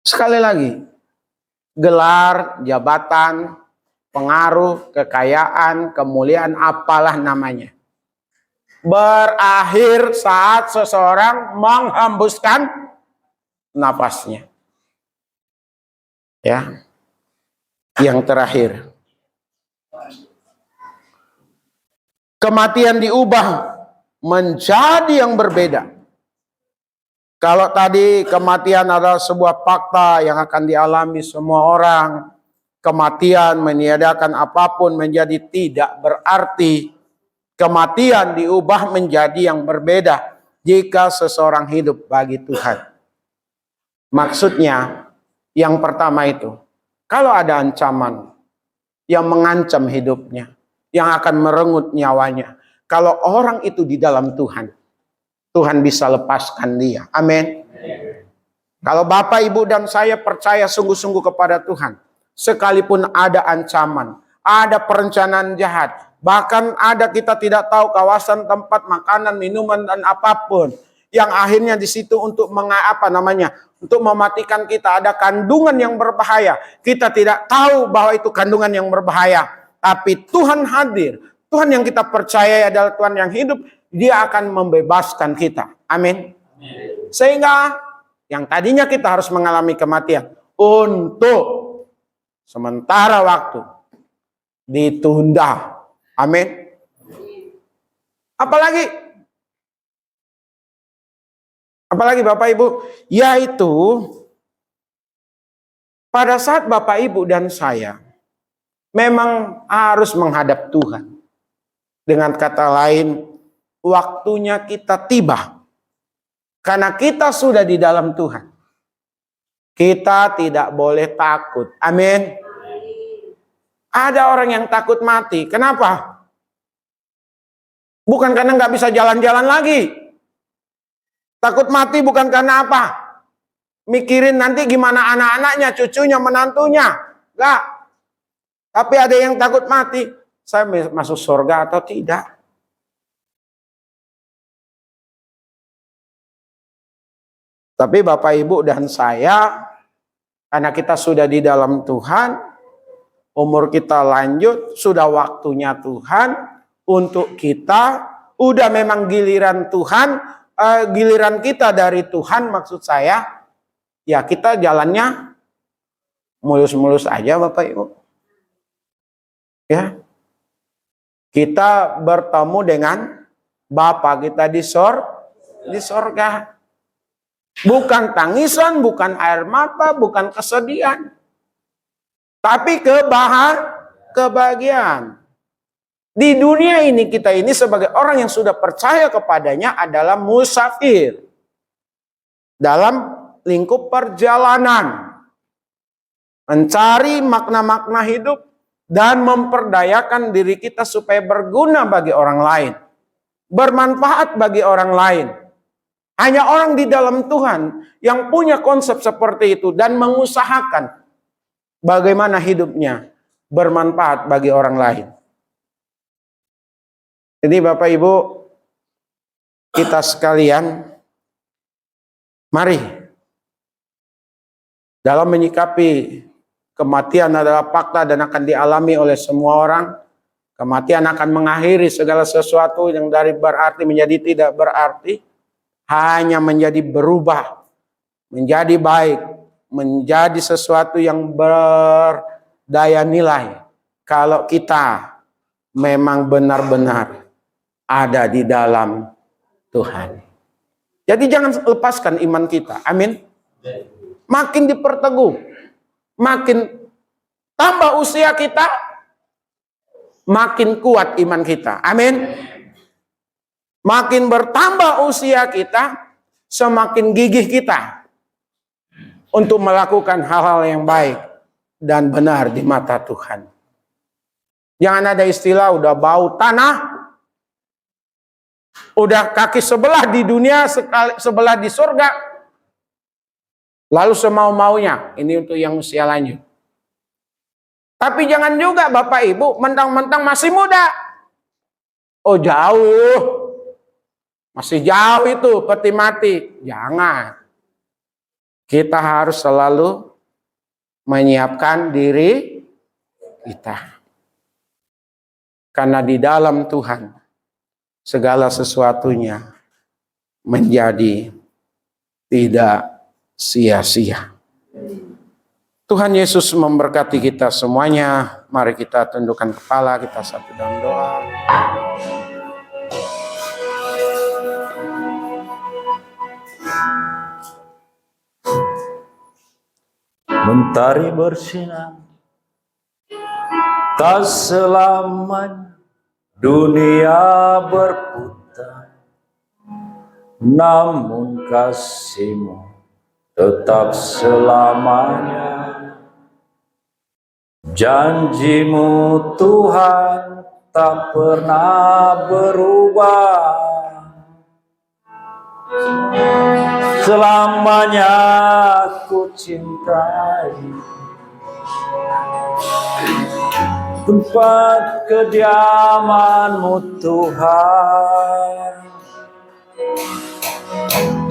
Sekali lagi, gelar, jabatan, pengaruh, kekayaan, kemuliaan, apalah namanya, berakhir saat seseorang menghembuskan napasnya. Ya. Yang terakhir. Kematian diubah menjadi yang berbeda. Kalau tadi kematian adalah sebuah fakta yang akan dialami semua orang, kematian meniadakan apapun menjadi tidak berarti. Kematian diubah menjadi yang berbeda jika seseorang hidup bagi Tuhan. Maksudnya, yang pertama itu, kalau ada ancaman yang mengancam hidupnya, yang akan merenggut nyawanya, kalau orang itu di dalam Tuhan, Tuhan bisa lepaskan dia. Amin. Kalau Bapak, Ibu, dan saya percaya sungguh-sungguh kepada Tuhan, sekalipun ada ancaman, ada perencanaan jahat, bahkan ada kita tidak tahu kawasan tempat makanan, minuman, dan apapun yang akhirnya di situ untuk untuk mematikan kita. Ada kandungan yang berbahaya. Kita tidak tahu bahwa itu kandungan yang berbahaya. Tapi Tuhan hadir. Tuhan yang kita percaya adalah Tuhan yang hidup. Dia akan membebaskan kita. Amin. Sehingga yang tadinya kita harus mengalami kematian untuk sementara waktu ditunda. Amin. Apalagi Bapak Ibu, yaitu pada saat Bapak Ibu dan saya memang harus menghadap Tuhan. Dengan kata lain, waktunya kita tiba. Karena kita sudah di dalam Tuhan. Kita tidak boleh takut. Amin. Ada orang yang takut mati. Kenapa? Bukan karena nggak bisa jalan-jalan lagi. Takut mati bukan karena apa? Mikirin nanti gimana anak-anaknya, cucunya, menantunya. Enggak. Tapi ada yang takut mati. Saya masuk surga atau tidak? Tapi Bapak Ibu dan saya, karena kita sudah di dalam Tuhan, umur kita lanjut, sudah waktunya Tuhan untuk kita, udah memang giliran Tuhan, giliran kita dari Tuhan maksud saya, ya kita jalannya mulus-mulus aja Bapak Ibu. Ya. Kita bertemu dengan Bapa kita di sorga. Bukan tangisan, bukan air mata, bukan kesedihan. Tapi kebahagiaan. Di dunia ini kita ini sebagai orang yang sudah percaya kepadanya adalah musafir. Dalam lingkup perjalanan. Mencari makna-makna hidup dan memperdayakan diri kita supaya berguna bagi orang lain. Bermanfaat bagi orang lain. Hanya orang di dalam Tuhan yang punya konsep seperti itu dan mengusahakan bagaimana hidupnya bermanfaat bagi orang lain. Jadi Bapak Ibu, kita sekalian, mari dalam menyikapi kematian adalah fakta dan akan dialami oleh semua orang. Kematian akan mengakhiri segala sesuatu yang dari berarti menjadi tidak berarti. Hanya menjadi berubah, menjadi baik, menjadi sesuatu yang berdaya nilai. Kalau kita memang benar-benar ada di dalam Tuhan. Jadi jangan lepaskan iman kita. Amin. Makin diperteguh, makin tambah usia kita, makin kuat iman kita. Amin. Makin bertambah usia kita, semakin gigih kita untuk melakukan hal-hal yang baik dan benar di mata Tuhan. Jangan ada istilah udah bau tanah, udah kaki sebelah di dunia, sebelah di surga, lalu semau-maunya. Ini untuk yang usia lanjut. Tapi jangan juga Bapak Ibu mentang-mentang masih muda. Oh jauh. Masih jauh itu peti mati. Jangan. Kita harus selalu menyiapkan diri kita. Karena di dalam Tuhan segala sesuatunya menjadi tidak sia-sia. Tuhan Yesus memberkati kita semuanya. Mari kita tundukkan kepala, kita satu dalam doa.
Mentari bersinar, tak selamanya dunia berputar, namun kasih-Mu tetap selamanya. Janji-Mu Tuhan tak pernah berubah. Selamanya aku cintai tempat kediaman-Mu Tuhan.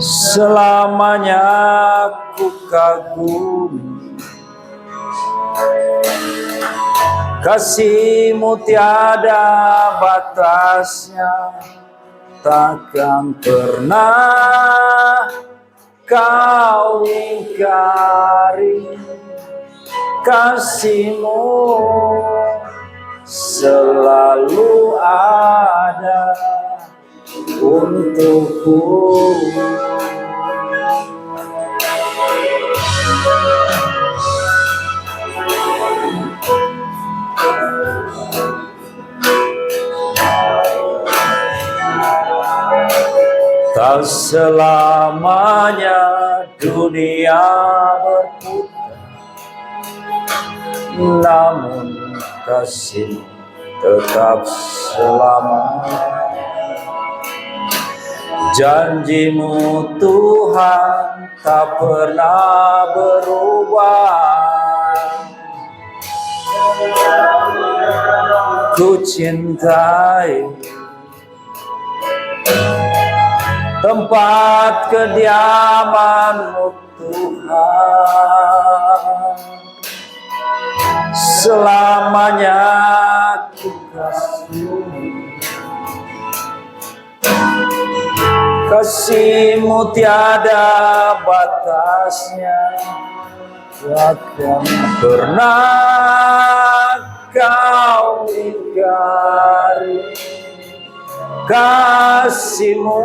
Selamanya ku kagumi kasih-Mu tiada batasnya, takkan pernah Kau ingkari. Kasih-Mu selalu ada untukku. Tak selamanya dunia berputar, namun kasih tetap selamanya. Janji-Mu Tuhan tak pernah berubah. Ku cintai tempat kediaman-Mu Tuhan. Selamanya ku kasihi. Kasih-Mu tiada batasnya, takkan pernah Kau ingkari. Kasih-Mu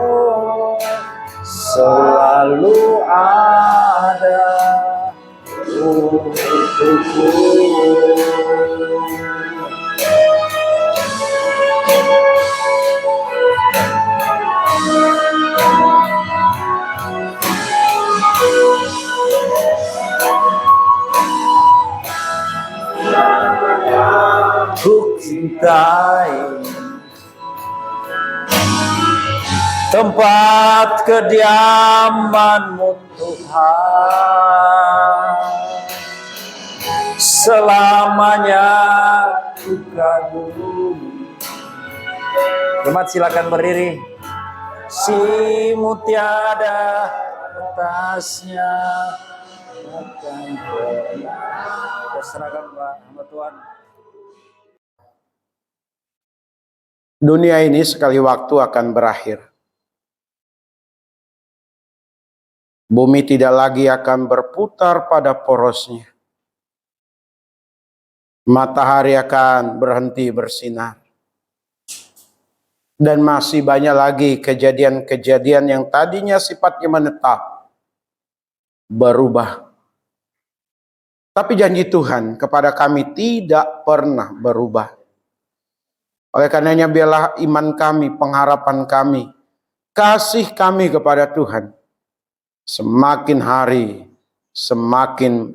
selalu ada untukku. Ku cintai tempat kediaman-Mu Tuhan. Selamanya ku kagumi. Jemaat silakan berdiri. Kasih-Mu tiada batasnya, takkan pernah. Terserahkan Pak sama Tuhan.
Dunia ini sekali waktu akan berakhir. Bumi tidak lagi akan berputar pada porosnya. Matahari akan berhenti bersinar. Dan masih banyak lagi kejadian-kejadian yang tadinya sifatnya menetap, berubah. Tapi janji Tuhan kepada kami tidak pernah berubah. Oleh karenanya biarlah iman kami, pengharapan kami, kasih kami kepada Tuhan semakin hari semakin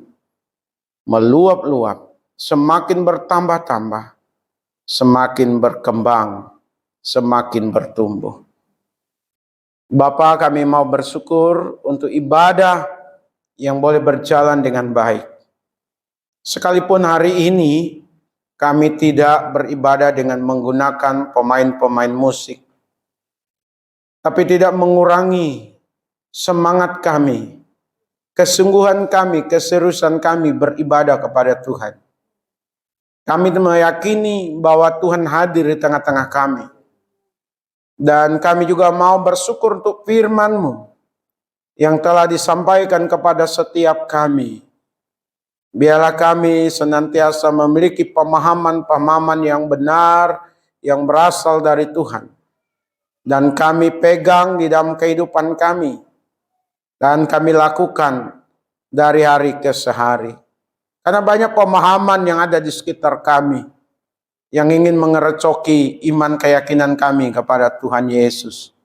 meluap-luap, semakin bertambah-tambah, semakin berkembang, semakin bertumbuh. Bapa, kami mau bersyukur untuk ibadah yang boleh berjalan dengan baik. Sekalipun hari ini kami tidak beribadah dengan menggunakan pemain-pemain musik, tapi tidak mengurangi semangat kami, kesungguhan kami, keseriusan kami beribadah kepada Tuhan. Kami meyakini bahwa Tuhan hadir di tengah-tengah kami. Dan kami juga mau bersyukur untuk firman-Mu yang telah disampaikan kepada setiap kami. Biarlah kami senantiasa memiliki pemahaman-pemahaman yang benar, yang berasal dari Tuhan. Dan kami pegang di dalam kehidupan kami. Dan kami lakukan dari hari ke hari. Karena banyak pemahaman yang ada di sekitar kami. Yang ingin mengerecoki iman keyakinan kami kepada Tuhan Yesus.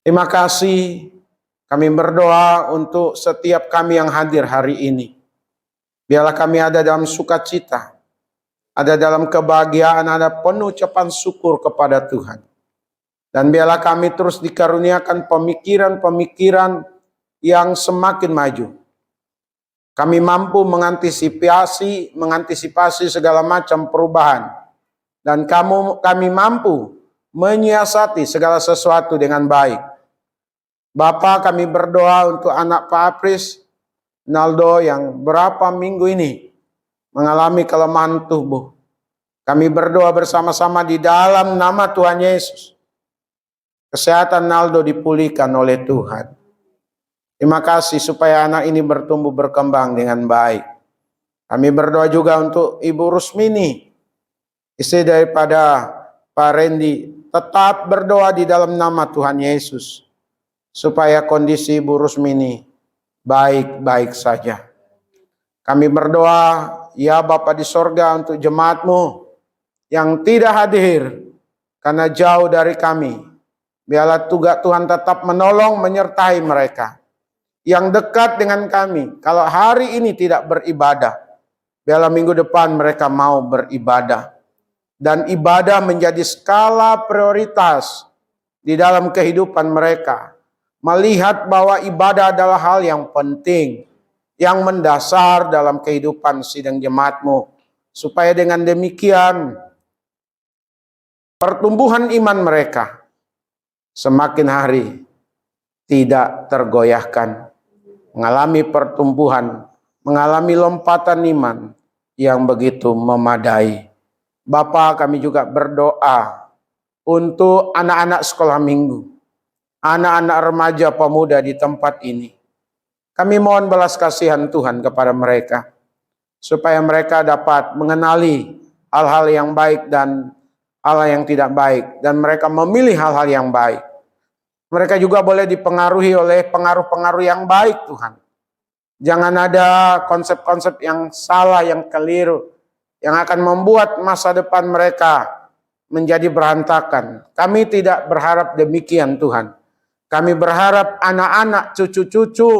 Terima kasih. Kami berdoa untuk setiap kami yang hadir hari ini. Biarlah kami ada dalam sukacita, ada dalam kebahagiaan, ada penuh ucapan syukur kepada Tuhan. Dan biarlah kami terus dikaruniakan pemikiran-pemikiran yang semakin maju. Kami mampu mengantisipasi segala macam perubahan. Dan kami mampu menyiasati segala sesuatu dengan baik. Bapa, kami berdoa untuk anak Pak Apris, Naldo, yang berapa minggu ini mengalami kelemahan tubuh. Kami berdoa bersama-sama di dalam nama Tuhan Yesus. Kesehatan Naldo dipulihkan oleh Tuhan. Terima kasih supaya anak ini bertumbuh berkembang dengan baik. Kami berdoa juga untuk Ibu Rusmini, istri daripada Pak Randy. Tetap berdoa di dalam nama Tuhan Yesus, supaya kondisi Ibu Rusmini baik-baik saja. Kami berdoa, ya Bapa di sorga, untuk jemaat-Mu yang tidak hadir karena jauh dari kami. Biarlah Tuhan tetap menolong menyertai mereka. Yang dekat dengan kami, kalau hari ini tidak beribadah, biarlah minggu depan mereka mau beribadah. Dan ibadah menjadi skala prioritas di dalam kehidupan mereka. Melihat bahwa ibadah adalah hal yang penting, yang mendasar dalam kehidupan sidang jemaat-Mu. Supaya dengan demikian, pertumbuhan iman mereka semakin hari tidak tergoyahkan, mengalami pertumbuhan, mengalami lompatan iman yang begitu memadai. Bapa, kami juga berdoa untuk anak-anak sekolah minggu, anak-anak remaja pemuda di tempat ini. Kami mohon belas kasihan Tuhan kepada mereka, supaya mereka dapat mengenali hal-hal yang baik dan hal yang tidak baik, dan mereka memilih hal-hal yang baik. Mereka juga boleh dipengaruhi oleh pengaruh-pengaruh yang baik, Tuhan. Jangan ada konsep-konsep yang salah, yang keliru, yang akan membuat masa depan mereka menjadi berantakan. Kami tidak berharap demikian, Tuhan. Kami berharap anak-anak, cucu-cucu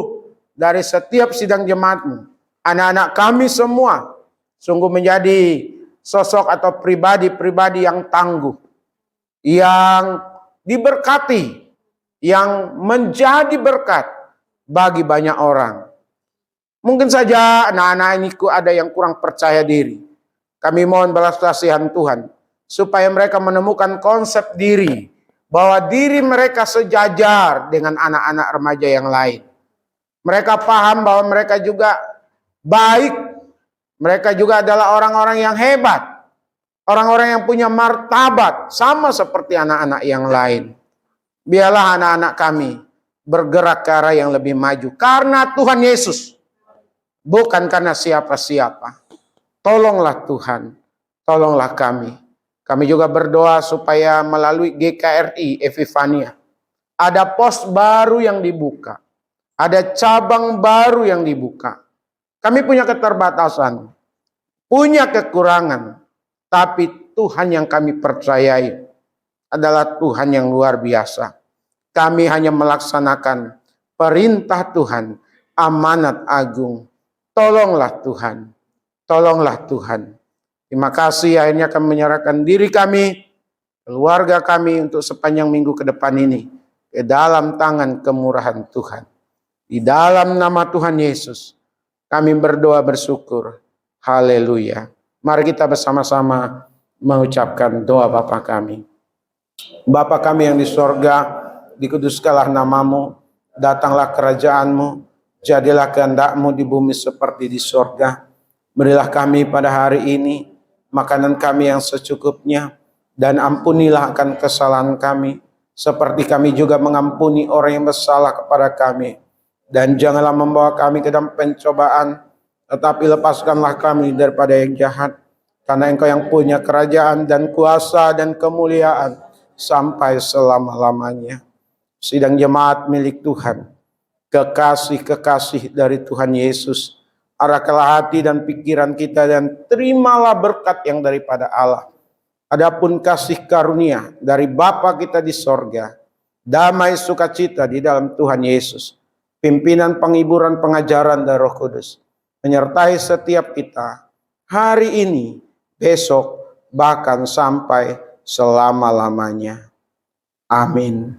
dari setiap sidang jemaat-Mu, anak-anak kami semua, sungguh menjadi sosok atau pribadi-pribadi yang tangguh, yang diberkati, yang menjadi berkat bagi banyak orang. Mungkin saja anak-anak ini ada yang kurang percaya diri. Kami mohon belas kasihan Tuhan, supaya mereka menemukan konsep diri, bahwa diri mereka sejajar dengan anak-anak remaja yang lain. Mereka paham bahwa mereka juga baik, mereka juga adalah orang-orang yang hebat, orang-orang yang punya martabat, sama seperti anak-anak yang lain. Biarlah anak-anak kami bergerak ke arah yang lebih maju, karena Tuhan Yesus, bukan karena siapa-siapa. Tolonglah Tuhan, tolonglah kami. Kami juga berdoa supaya melalui GKRI Epifania, ada pos baru yang dibuka, ada cabang baru yang dibuka. Kami punya keterbatasan, punya kekurangan, tapi Tuhan yang kami percayai adalah Tuhan yang luar biasa. Kami hanya melaksanakan perintah Tuhan, amanat agung. Tolonglah Tuhan, tolonglah Tuhan. Terima kasih, akhirnya kami menyerahkan diri kami, keluarga kami untuk sepanjang minggu ke depan ini ke dalam tangan kemurahan Tuhan. Di dalam nama Tuhan Yesus, kami berdoa bersyukur. Haleluya. Mari kita bersama-sama mengucapkan doa Bapa kami. Bapa kami yang di sorga, dikuduskanlah namamu, datanglah kerajaanmu, jadilah kehendak-Mu di bumi seperti di sorga. Berilah kami pada hari ini makanan kami yang secukupnya, dan ampunilah akan kesalahan kami, seperti kami juga mengampuni orang yang bersalah kepada kami. Dan janganlah membawa kami ke dalam pencobaan, tetapi lepaskanlah kami daripada yang jahat, karena Engkau yang punya kerajaan dan kuasa dan kemuliaan sampai selama-lamanya. Sidang jemaat milik Tuhan, kekasih-kekasih dari Tuhan Yesus, arahkanlah hati dan pikiran kita dan terimalah berkat yang daripada Allah. Adapun kasih karunia dari Bapa kita di sorga, damai sukacita di dalam Tuhan Yesus, pimpinan penghiburan pengajaran dari Roh Kudus, menyertai setiap kita hari ini, besok, bahkan sampai selama-lamanya. Amin.